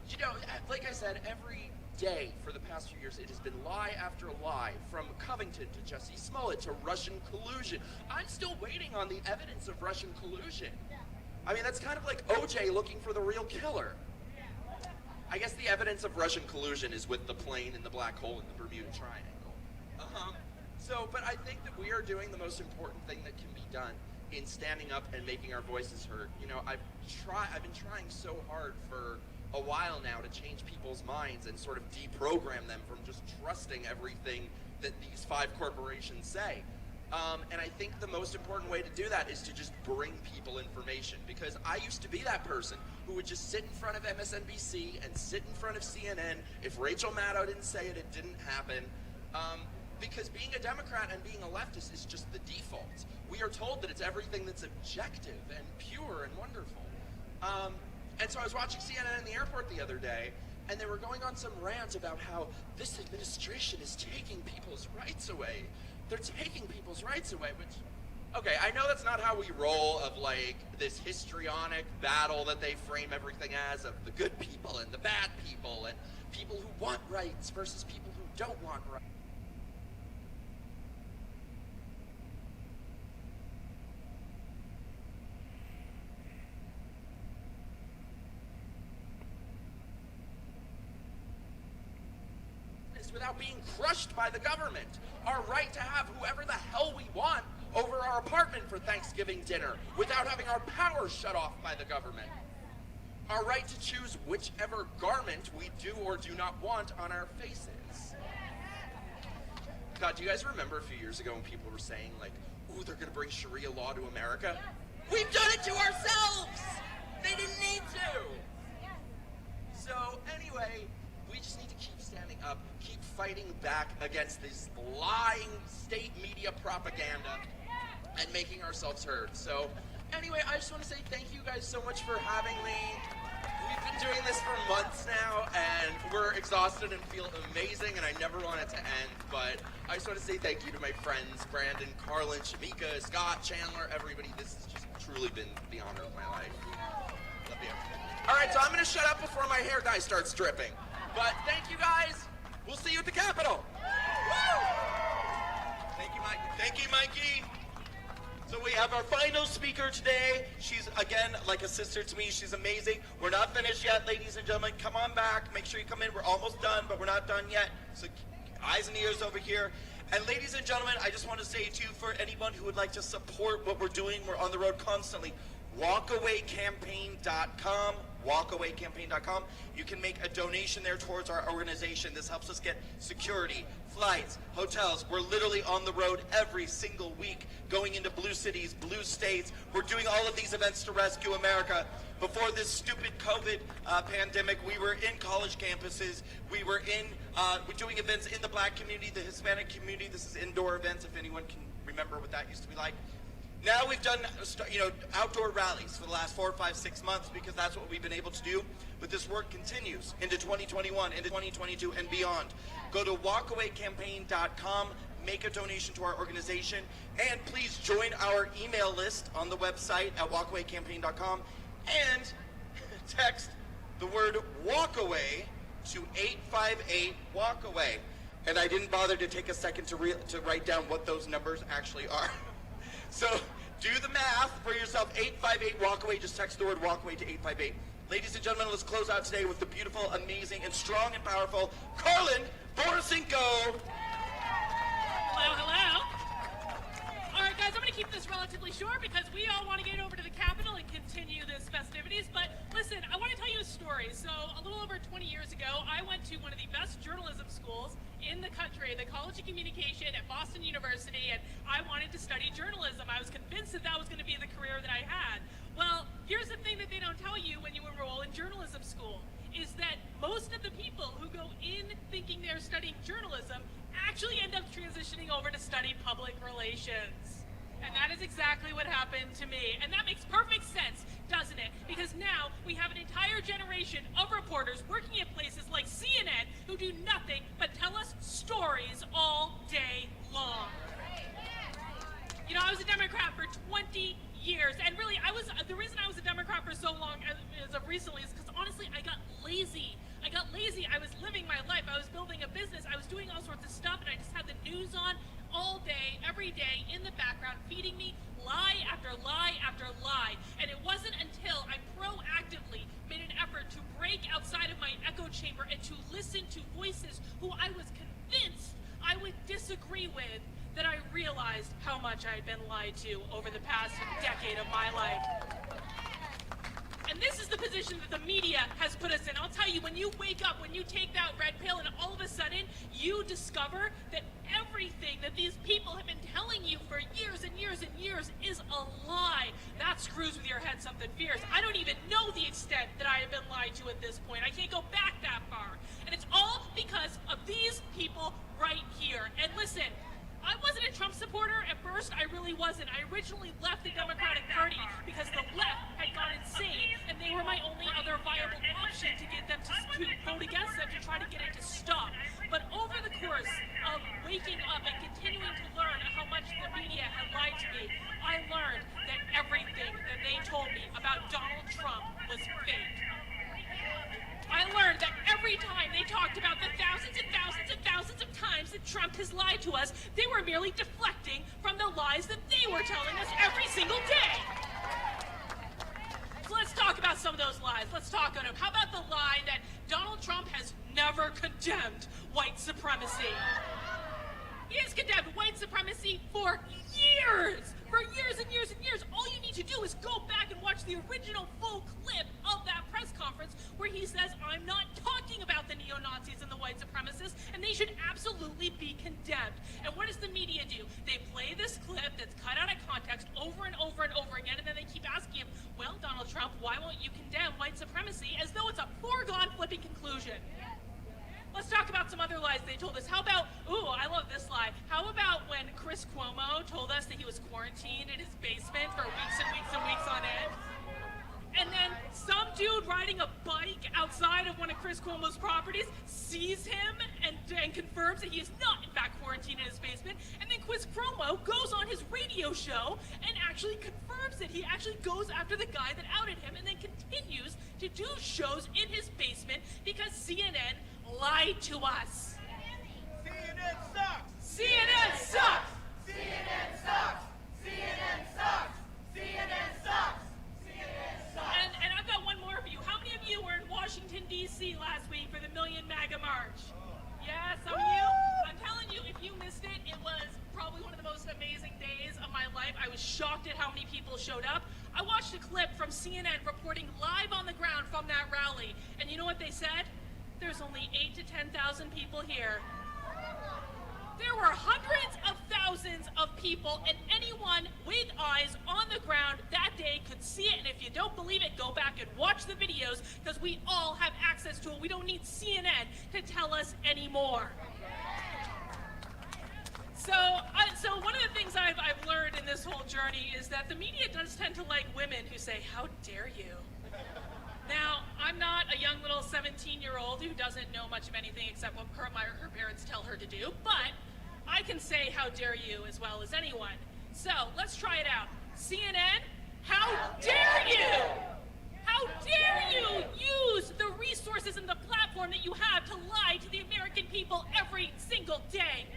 Speaker 13: You know, like I said, every day for the past few years, it has been lie after lie, from Covington to Jussie Smollett to Russian collusion. I'm still waiting on the evidence of Russian collusion. I mean, that's kind of like OJ looking for the real killer.
Speaker 7: I guess the evidence of Russian collusion is with the plane and the black hole in the Bermuda Triangle. But I think that we are doing the most important thing that can be done in standing up and making our voices heard. You know, I've been trying so hard for a while now to change people's minds and sort of deprogram them from just trusting everything that these 5 corporations say. And I think the most important way to do that is to just bring people information, because I used to be that person who would just sit in front of MSNBC and sit in front of CNN. If Rachel Maddow didn't say it, it didn't happen. Because being a Democrat and being a leftist is just the default. We are told that it's everything that's objective and pure and wonderful. And so I was watching CNN in the airport the other day, and they were going on some rant about how this administration is taking people's rights away. They're taking people's rights away, which, okay, I know that's not how we roll, of like this histrionic battle that they frame everything as, of the good people and the bad people, and people who want rights versus people who don't want rights. Without being crushed by the government. Our right to have whoever the hell we want over our apartment for Thanksgiving dinner without having our power shut off by the government. Our right to choose whichever garment we do or do not want on our faces. God, do you guys remember a few years ago when people were saying, like, ooh, they're gonna bring Sharia law to America? We've done it to ourselves! They didn't need to! So, anyway, we just need to keep standing up, keep fighting back against this lying state media propaganda and making ourselves heard. So anyway, I just want to say thank you guys so much for having me. We've been doing this for months now, and we're exhausted and feel amazing, and I never want it to end, but I just want to say thank you to my friends, Brandon, Carlin, Shamika, Scott, Chandler, everybody. This has just truly been the honor of my life. Love you. All right, so I'm going to shut up before my hair dye starts dripping. But thank you guys. We'll see you at the Capitol. Woo! Thank you, Mikey. Thank you, Mikey. So we have our final speaker today. She's, again, like a sister to me. She's amazing. We're not finished yet, ladies and gentlemen. Come on back. Make sure you come in. We're almost done, but we're not done yet. So eyes and ears over here. And ladies and gentlemen, I just want to say to you, for anyone who would like to support what we're doing, we're on the road constantly. Walkawaycampaign.com. Walkawaycampaign.com. You can make a donation there towards our organization. This helps us get security, flights, hotels. We're literally on the road every single week, going into blue cities, blue states. We're doing all of these events to rescue America. Before this stupid COVID pandemic, we were in college campuses. We were doing events in the black community, the Hispanic community. This is indoor events, if anyone can remember what that used to be like. Now we've done, outdoor rallies for the last 4, 5, 6 months, because that's what we've been able to do. But this work continues into 2021, into 2022, and beyond. Go to walkawaycampaign.com, make a donation to our organization, and please join our email list on the website at walkawaycampaign.com, and text the word walkaway to 858-WALKAWAY. And I didn't bother to take a second to write down what those numbers actually are. So do the math for yourself. 858-WALKAWAY. Just text the word walkaway to 858. Ladies and gentlemen, let's close out today with the beautiful, amazing, and strong and powerful Carlin Borisenko.
Speaker 15: Hello, hello. All right, guys, I'm going to keep this relatively short because we all want to get over to the Capitol and continue this festivities. But listen, I want to tell you a story. So a little over 20 years ago, I went to one of the best journalism schools in the country, the College of Communication at Boston University, and I wanted to study journalism. I was convinced that that was going to be the career that I had. Well, here's the thing that they don't tell you when you enroll in journalism school, is that most of the people who go in thinking they're studying journalism actually end up transitioning over to study public relations. And that is exactly what happened to me. And that makes perfect sense, doesn't it? Because now we have an entire generation of reporters working at places like CNN who do nothing but tell us stories all day long. You know, I was a Democrat for 20 years, and really, the reason I was a Democrat for so long as of recently is because honestly, I got lazy. I was living my life. I was building a business. I was doing all sorts of stuff, and I just had the news on all day, every day, in the background, feeding me lie after lie after lie. And it wasn't until I proactively made an effort to break outside of my echo chamber and to listen to voices who I was convinced I would disagree with, that I realized how much I had been lied to over the past decade of my life. And this is the position that the media has put us in. I'll tell you, when you wake up, when you take that red pill, and all of a sudden you discover that everything that these people have been telling you for years and years and years is a lie, that screws with your head something fierce. I don't even know the extent that I have been lied to at this point. I can't go back that far. And it's all because of these people right here. And listen, I wasn't a Trump supporter at first. I really wasn't. I originally left the Democratic Party because the left had gone insane, and they were my only other viable option to get them to vote against them, to try to get it to stop. But over the course of waking up and continuing to learn how much the media had lied to me, I learned that everything that they told me about Donald Trump was fake. I learned that every time they talked about the thousands and thousands and thousands of times that Trump has lied to us, they were merely deflecting from the lies that they were telling us every single day. So let's talk about some of those lies. Let's talk on them. How about the lie that Donald Trump has never condemned white supremacy? He has condemned white supremacy for years! For years and years and years. All you need to do is go back and watch the original full clip of that press conference where he says, I'm not talking about the neo-Nazis and the white supremacists, and they should absolutely be condemned. And what does the media do? They play this clip that's cut out of context over and over and over again, and then they keep asking him, well, Donald Trump, why won't you condemn white supremacy? As though it's a foregone flipping conclusion. Let's talk about some other lies they told us. How about, ooh, I love this lie. How about when Chris Cuomo told us that he was quarantined in his basement for weeks and weeks and weeks on end? And then some dude riding a bike outside of one of Chris Cuomo's properties sees him and confirms that he is not, in fact, quarantined in his basement. And then Chris Cuomo goes on his radio show and actually confirms it. He actually goes after the guy that outed him and then continues to do shows in his basement because CNN lied to us.
Speaker 5: CNN sucks!
Speaker 15: CNN sucks!
Speaker 5: CNN sucks! CNN sucks! CNN sucks!
Speaker 15: And I've got one more for you. How many of you were in Washington, D.C. last week for the Million MAGA March? Yeah, some of you? I'm telling you, if you missed it, it was probably one of the most amazing days of my life. I was shocked at how many people showed up. I watched a clip from CNN reporting live on the ground from that rally. And you know what they said? There's only 8,000 to 10,000 people here. There were hundreds of thousands of people, and anyone with eyes on the ground that day could see it. And if you don't believe it, go back and watch the videos, because we all have access to it. We don't need CNN to tell us anymore. So one of the things I've learned in this whole journey is that the media does tend to like women who say, how dare you? Now, I'm not a young little 17-year-old who doesn't know much of anything except what her parents tell her to do, but I can say how dare you as well as anyone. So, let's try it out. CNN, how dare you? How dare you use the resources and the platform that you have to lie to the American people every single day?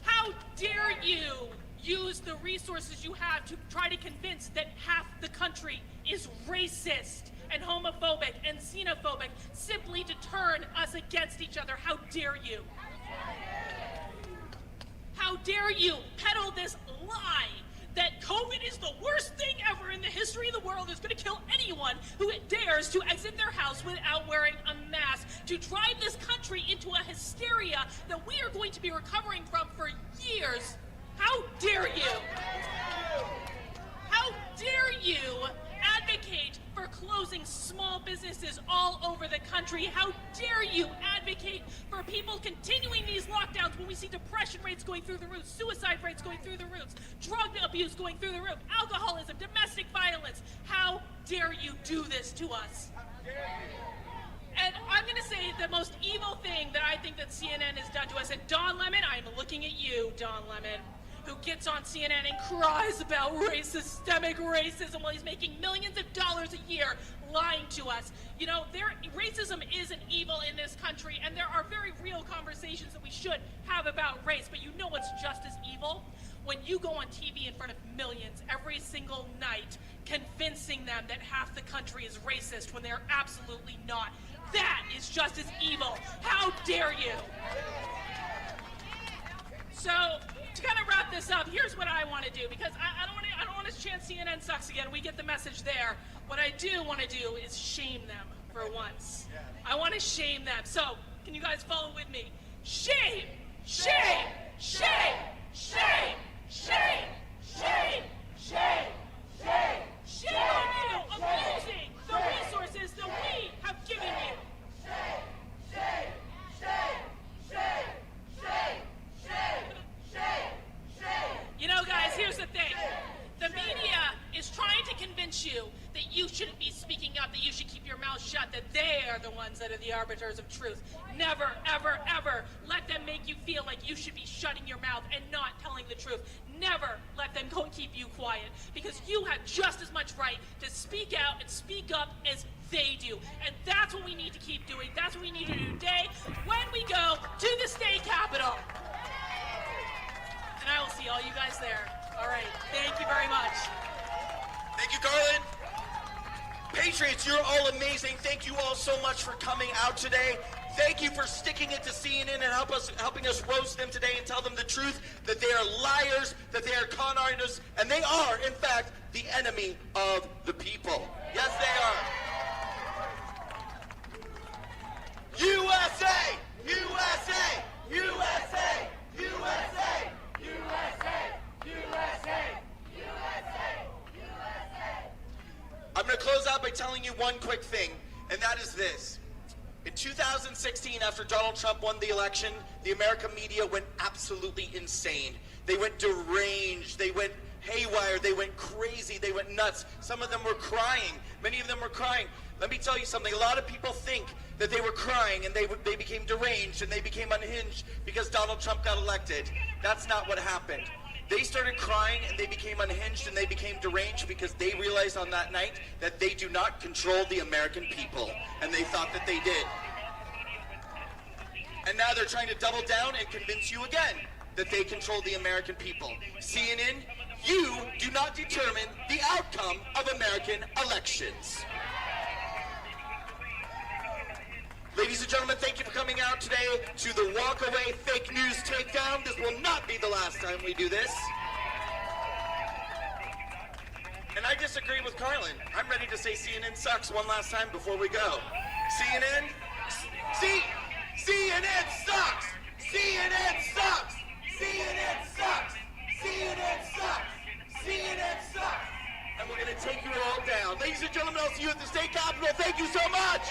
Speaker 15: How dare you use the resources you have to try to convince that half the country is racist and homophobic and xenophobic simply to turn us against each other? How dare you? How dare you peddle this lie that COVID is the worst thing ever in the history of the world, is going to kill anyone who dares to exit their house without wearing a mask, to drive this country into a hysteria that we are going to be recovering from for years? How dare you? How dare you advocate for closing small businesses all over the country? How dare you advocate for people continuing these lockdowns when we see depression rates going through the roof, suicide rates going through the roofs, drug abuse going through the roof, alcoholism, domestic violence? How dare you do this to us? And I'm going to say the most evil thing that I think that CNN has done to us, and Don Lemon, I'm looking at you, Don Lemon, who gets on CNN and cries about systemic racism while he's making millions of dollars a year lying to us. You know, racism is an evil in this country, and there are very real conversations that we should have about race, but you know what's just as evil? When you go on TV in front of millions every single night, convincing them that half the country is racist when they're absolutely not. That is just as evil. How dare you? So, to kind of wrap this up, here's what I want to do, because I don't want to chant CNN sucks again. We get the message there. What I do want to do is shame them for once. I want to shame them. So, can you guys follow with me? Shame! Shame! Shame! Shame! Shame! Shame! Shame! Shame! Shame on you, abusing the resources that we have given you. Shame! Shame! Shame! Shame! Shame! Shame! Shame! Shame! You know, guys, here's the thing. The media is trying to convince you that you shouldn't be speaking up, that you should keep your mouth shut, that they are the ones that are the arbiters of truth. Never, ever, ever let them make you feel like you should be shutting your mouth and not telling the truth. Never let them go keep you quiet, because you have just as much right to speak out and speak up as they do. And that's what we need to keep doing. That's what we need to do today when we go to the state capitol. And I will see all you guys there. All right. Thank you very much.
Speaker 7: Thank you, Garland. Patriots, you're all amazing. Thank you all so much for coming out today. Thank you for sticking it to CNN and helping us roast them today and tell them the truth, that they are liars, that they are con artists, and they are, in fact, the enemy of the people. Yes, they are. USA! USA! USA! USA! USA! USA! I'm going to close out by telling you one quick thing, and that is this. In 2016, after Donald Trump won the election, the American media went absolutely insane. They went deranged. They went haywire. They went crazy. They went nuts. Some of them were crying. Many of them were crying. Let me tell you something. A lot of people think that they were crying and they became deranged and they became unhinged because Donald Trump got elected. That's not what happened. They started crying and they became unhinged and they became deranged because they realized on that night that they do not control the American people, and they thought that they did. And now they're trying to double down and convince you again that they control the American people. CNN, you do not determine the outcome of American elections. Ladies and gentlemen, thank you for coming out today to the Walkaway Fake News Takedown. This will not be the last time we do this. And I disagree with Carlin. I'm ready to say CNN sucks one last time before we go. CNN sucks! CNN sucks! CNN sucks! CNN sucks! CNN sucks! And we're going to take you all down. Ladies and gentlemen, I'll see you at the state capitol. Thank you so much!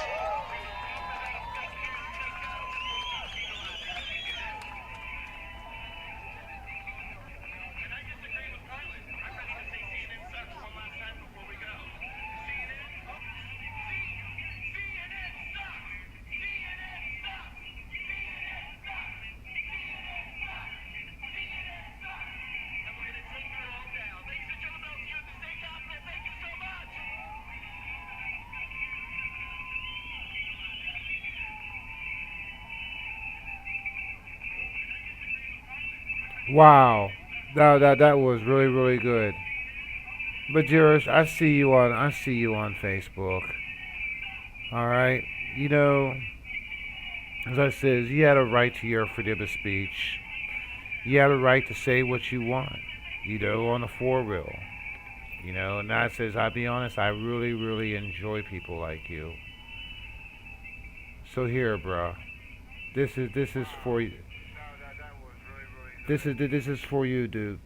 Speaker 1: Wow, that was really really good. But Jerish, I see you on Facebook. All right, you know, as I says, you had a right to your freedom of speech. You have a right to say what you want. You know, on the four wheel. You know, and I says, I'll be honest, I really really enjoy people like you. So here, bruh, this is for you. This is for you, dude.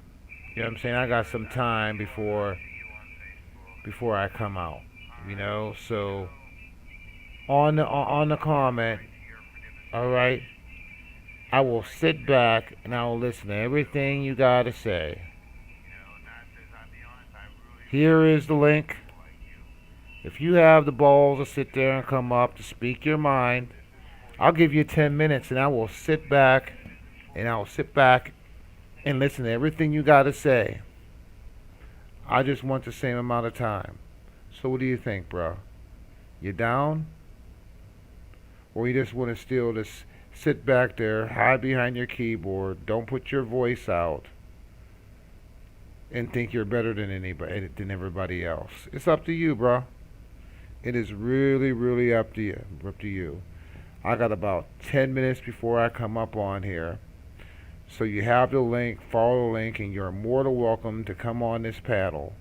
Speaker 1: You know what I'm saying? I got some time before I come out. You know, so on the comment, all right, I will sit back and I will listen to everything you gotta say. Here is the link. If you have the balls to sit there and come up to speak your mind, I'll give you 10 minutes and I will sit back and listen to everything you got to say. I just want the same amount of time. So what do you think, bro? You down? Or you just want to still just sit back there, hide behind your keyboard, don't put your voice out, and think you're better than everybody else? It's up to you, bro. It is really, really up to you. Up to you. I got about 10 minutes before I come up on here. So you have the link, follow the link, and you're more than welcome to come on this paddle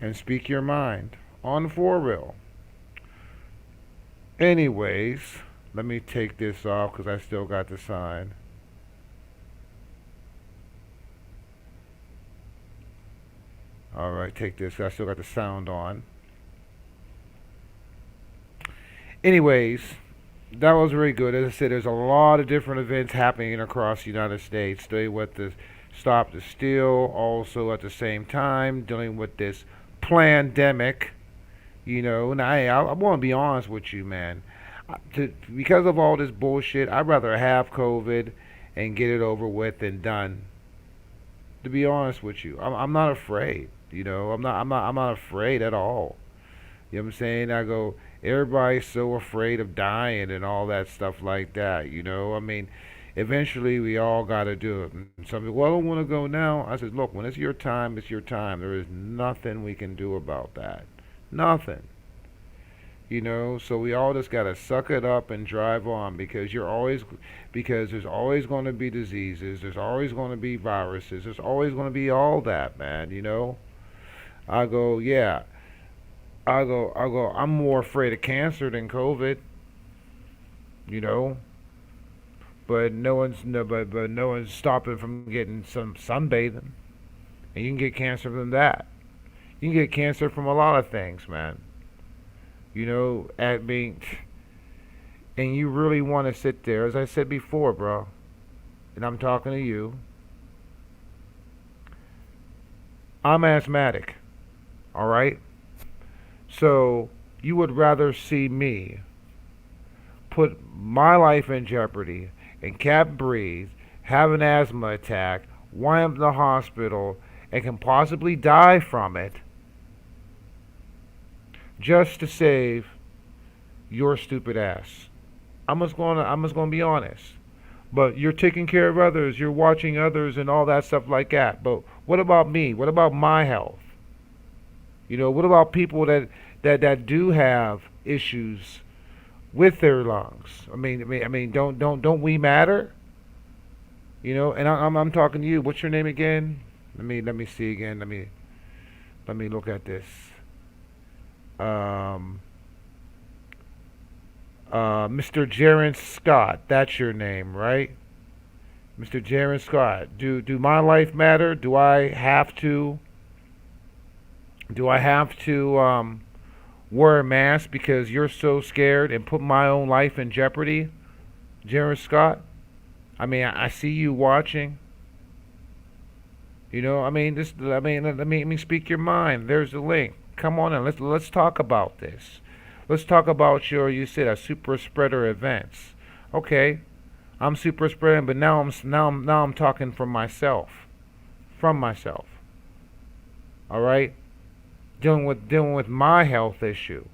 Speaker 1: and speak your mind on the four wheel. Anyways, let me take this off because I still got the sign. Alright, take this. I still got the sound on. Anyways, that was very good. As I said, there's a lot of different events happening across the United States. Dealing with the Stop the Steal, also at the same time dealing with this pandemic. And I want to be honest with you, man. Because of all this bullshit, I'd rather have COVID and get it over with and done. To be honest with you, I'm not afraid. I'm not afraid at all. You know what I'm saying? Everybody's so afraid of dying and all that stuff like that. Eventually we all got to do it. And some people, well, I don't want to go now. I said, look, when it's your time, it's your time. There is nothing we can do about that. Nothing. So we all just got to suck it up and drive on because there's always going to be diseases. There's always going to be viruses. There's always going to be all that, man. I go, yeah. I'm more afraid of cancer than COVID. But no one's stopping from getting some sunbathing. And you can get cancer from that. You can get cancer from a lot of things, man. And you really want to sit there, as I said before, bro. And I'm talking to you. I'm asthmatic. All right? So you would rather see me put my life in jeopardy and can't breathe, have an asthma attack, wind up in the hospital, and can possibly die from it just to save your stupid ass. I'm just gonna be honest. But you're taking care of others, you're watching others and all that stuff like that. But what about me? What about my health? What about people that do have issues with their lungs? Don't we matter? And I'm talking to you. What's your name again? Let me see again. Let me look at this. Mr. Jaron Scott. That's your name, right? Mr. Jaron Scott. Do my life matter? Do I have to wear a mask because you're so scared and put my own life in jeopardy, Jaron Scott? I see you watching. Let me speak your mind. There's the link. Come on in. Let's talk about this. Let's talk about you said a super spreader events. Okay, I'm super spreading, but now I'm talking from myself. All right, dealing with my health issue.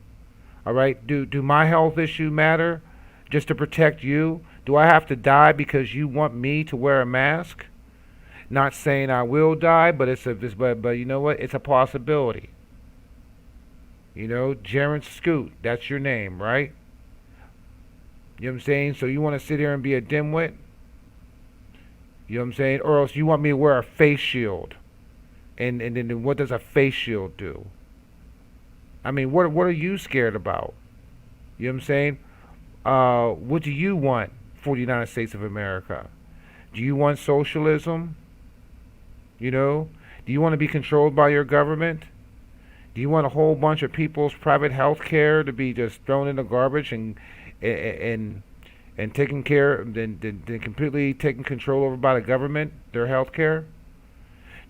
Speaker 1: All right, do my health issue matter? Just to protect you? Do I have to die because you want me to wear a mask? Not saying I will die, but but you know what? It's a possibility. Jaron Scoot, that's your name, right? You know what I'm saying? So you want to sit here and be a dimwit? You know what I'm saying? Or else you want me to wear a face shield. And then what does a face shield do? What are you scared about? You know what I'm saying? What do you want for the United States of America? Do you want socialism? Do you want to be controlled by your government? Do you want a whole bunch of people's private health care to be just thrown in the garbage and taken care, then completely taken control over by the government, their health care?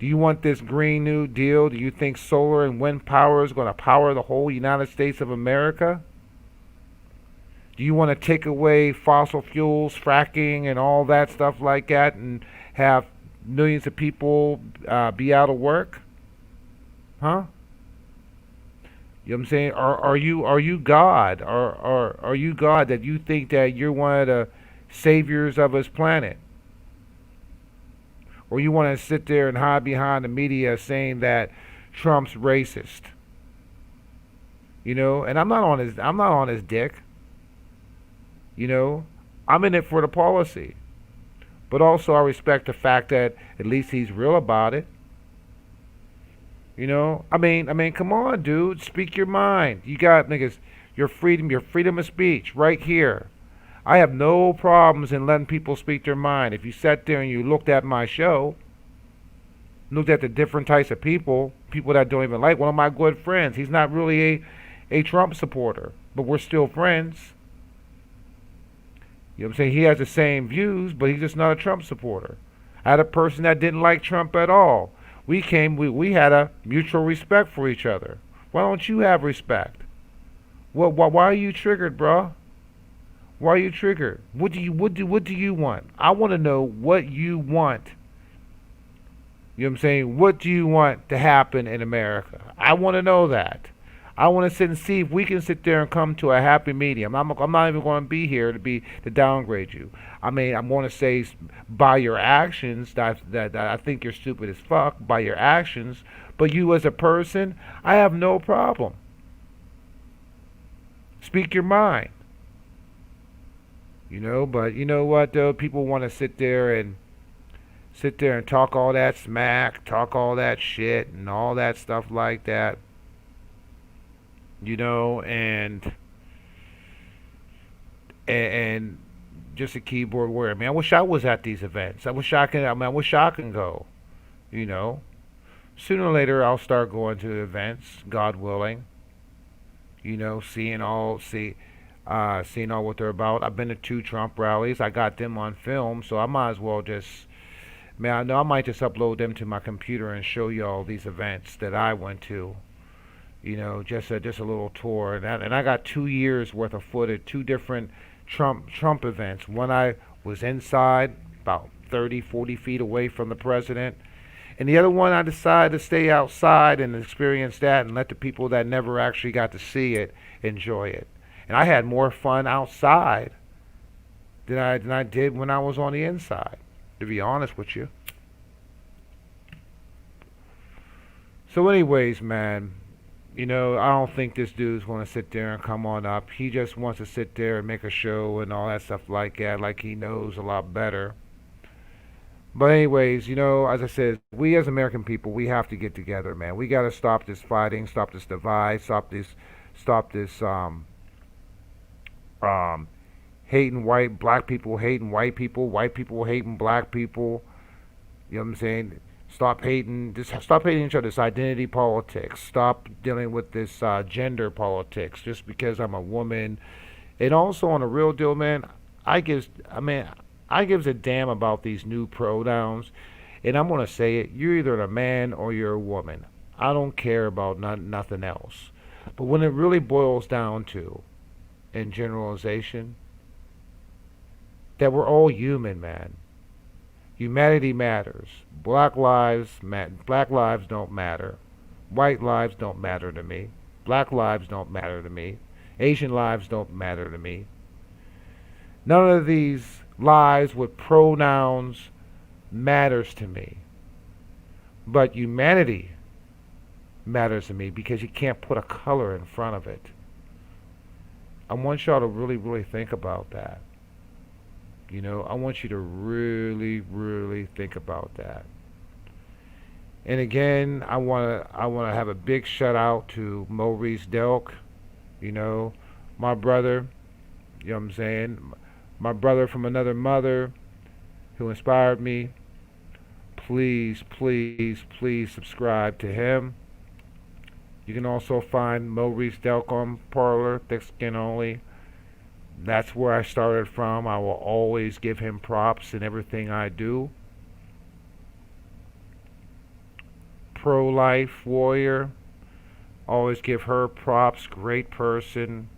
Speaker 1: Do you want this Green New Deal? Do you think solar and wind power is going to power the whole United States of America? Do you want to take away fossil fuels, fracking, and all that stuff like that and have millions of people be out of work? Huh? You know what I'm saying? Are you God? Are you God that you think that you're one of the saviors of this planet? Or you want to sit there and hide behind the media saying that Trump's racist? You know, and I'm not on his dick. You know, I'm in it for the policy, but also I respect the fact that at least he's real about it. You know, come on, dude, speak your mind. You got niggas, your freedom of speech, right here. I have no problems in letting people speak their mind. If you sat there and you looked at my show, looked at the different types of people that I don't even like. One of my good friends, he's not really a Trump supporter, but we're still friends. You know what I'm saying? He has the same views, but he's just not a Trump supporter. I had a person that didn't like Trump at all. We had a mutual respect for each other. Why don't you have respect? Why are you triggered, bro? Why are you triggered? What do you want? I want to know what you want. You know what I'm saying? What do you want to happen in America? I want to know that. I want to sit and see if we can sit there and come to a happy medium. I'm not even going to be here to downgrade you. I mean, I'm going to say by your actions that I think you're stupid as fuck by your actions, but you as a person, I have no problem. Speak your mind. You know, but you know what though? People want to sit there and talk all that smack, talk all that shit and all that stuff like that. You know, and just a keyboard warrior. I mean, I wish I was at these events. I wish I can go. You know, sooner or later I'll start going to events, God willing. You know, seeing all what they're about. I've been to 2 Trump rallies. I got them on film, so I might as well just. Man, I know I might just upload them to my computer and show you all these events that I went to. You know, just a little tour, and I got 2 years worth of footage, 2 different Trump events. One I was inside, about 30, 40 feet away from the president, and the other one I decided to stay outside and experience that and let the people that never actually got to see it enjoy it. And I had more fun outside than I did when I was on the inside, to be honest with you. So anyways, man, you know, I don't think this dude's going to sit there and come on up. He just wants to sit there and make a show and all that stuff like that, like he knows a lot better. But anyways, you know, as I said, we as American people, we have to get together, man. We got to stop this fighting, stop this divide, stop this hating black people hating white people hating black people. You know what I'm saying? Stop hating each other. This identity politics. Stop dealing with this gender politics just because I'm a woman. And also on a real deal, man, I gives a damn about these new pronouns. And I'm gonna say it. You're either a man or you're a woman. I don't care about nothing else. But when it really boils down to, in generalization, that we're all human, man. Humanity matters. Black lives don't matter. White lives don't matter to me. Black lives don't matter to me. Asian lives don't matter to me. None of these lives with pronouns matters to me. But humanity matters to me because you can't put a color in front of it. I want y'all to really, really think about that. You know, I want you to really, really think about that. And again, I want to have a big shout out to Maurice Delk, you know, my brother, you know what I'm saying? My brother from another mother who inspired me. Please, please, please subscribe to him. You can also find Maurice Delk on Parler, Thick Skin Only. That's where I started from. I will always give him props in everything I do. Pro-life warrior. Always give her props. Great person.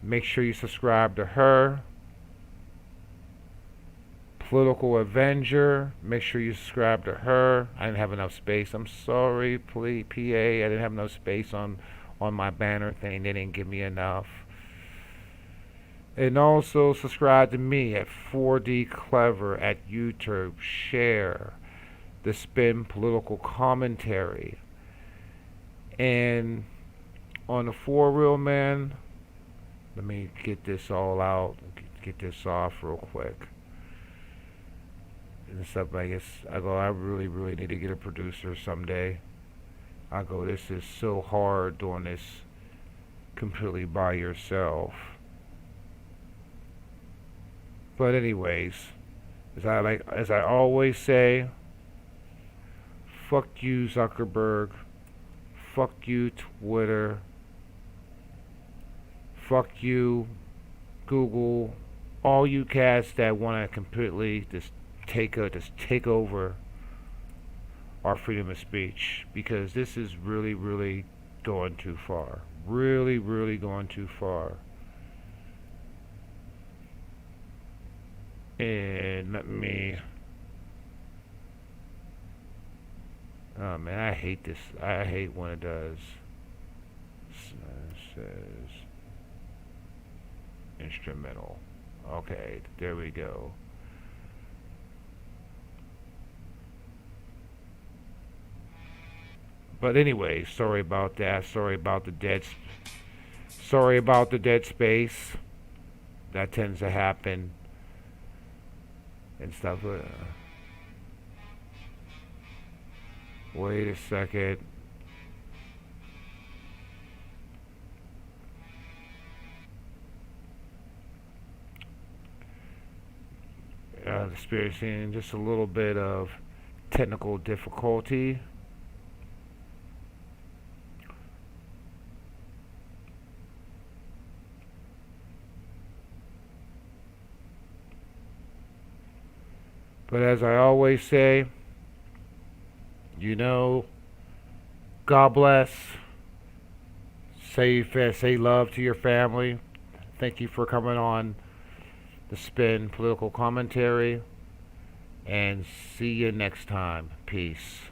Speaker 1: Make sure you subscribe to her. Political Avenger. Make sure you subscribe to her. I didn't have enough space. I'm sorry, please, PA. I didn't have enough space on my banner thing. They didn't give me enough. And also subscribe to me at 4D Clever at YouTube. Share the Spin Political Commentary. And on the four wheel, man. Let me get this all out. Get this off real quick. And stuff. I guess I go. I really, really need to get a producer someday. I go. This is so hard doing this completely by yourself. But anyways, as I always say, fuck you Zuckerberg, fuck you Twitter, fuck you Google, all you cats that want to completely just take over our freedom of speech, because this is really, really going too far. Really, really going too far. And let me. Oh man, I hate this. I hate when it does. It says instrumental. Okay, there we go. But anyway, sorry about that. Sorry about the dead space. That tends to happen and stuff. Wait a second. Experiencing just a little bit of technical difficulty. But as I always say, God bless. Say love to your family. Thank you for coming on the Spin Political Commentary. And see you next time. Peace.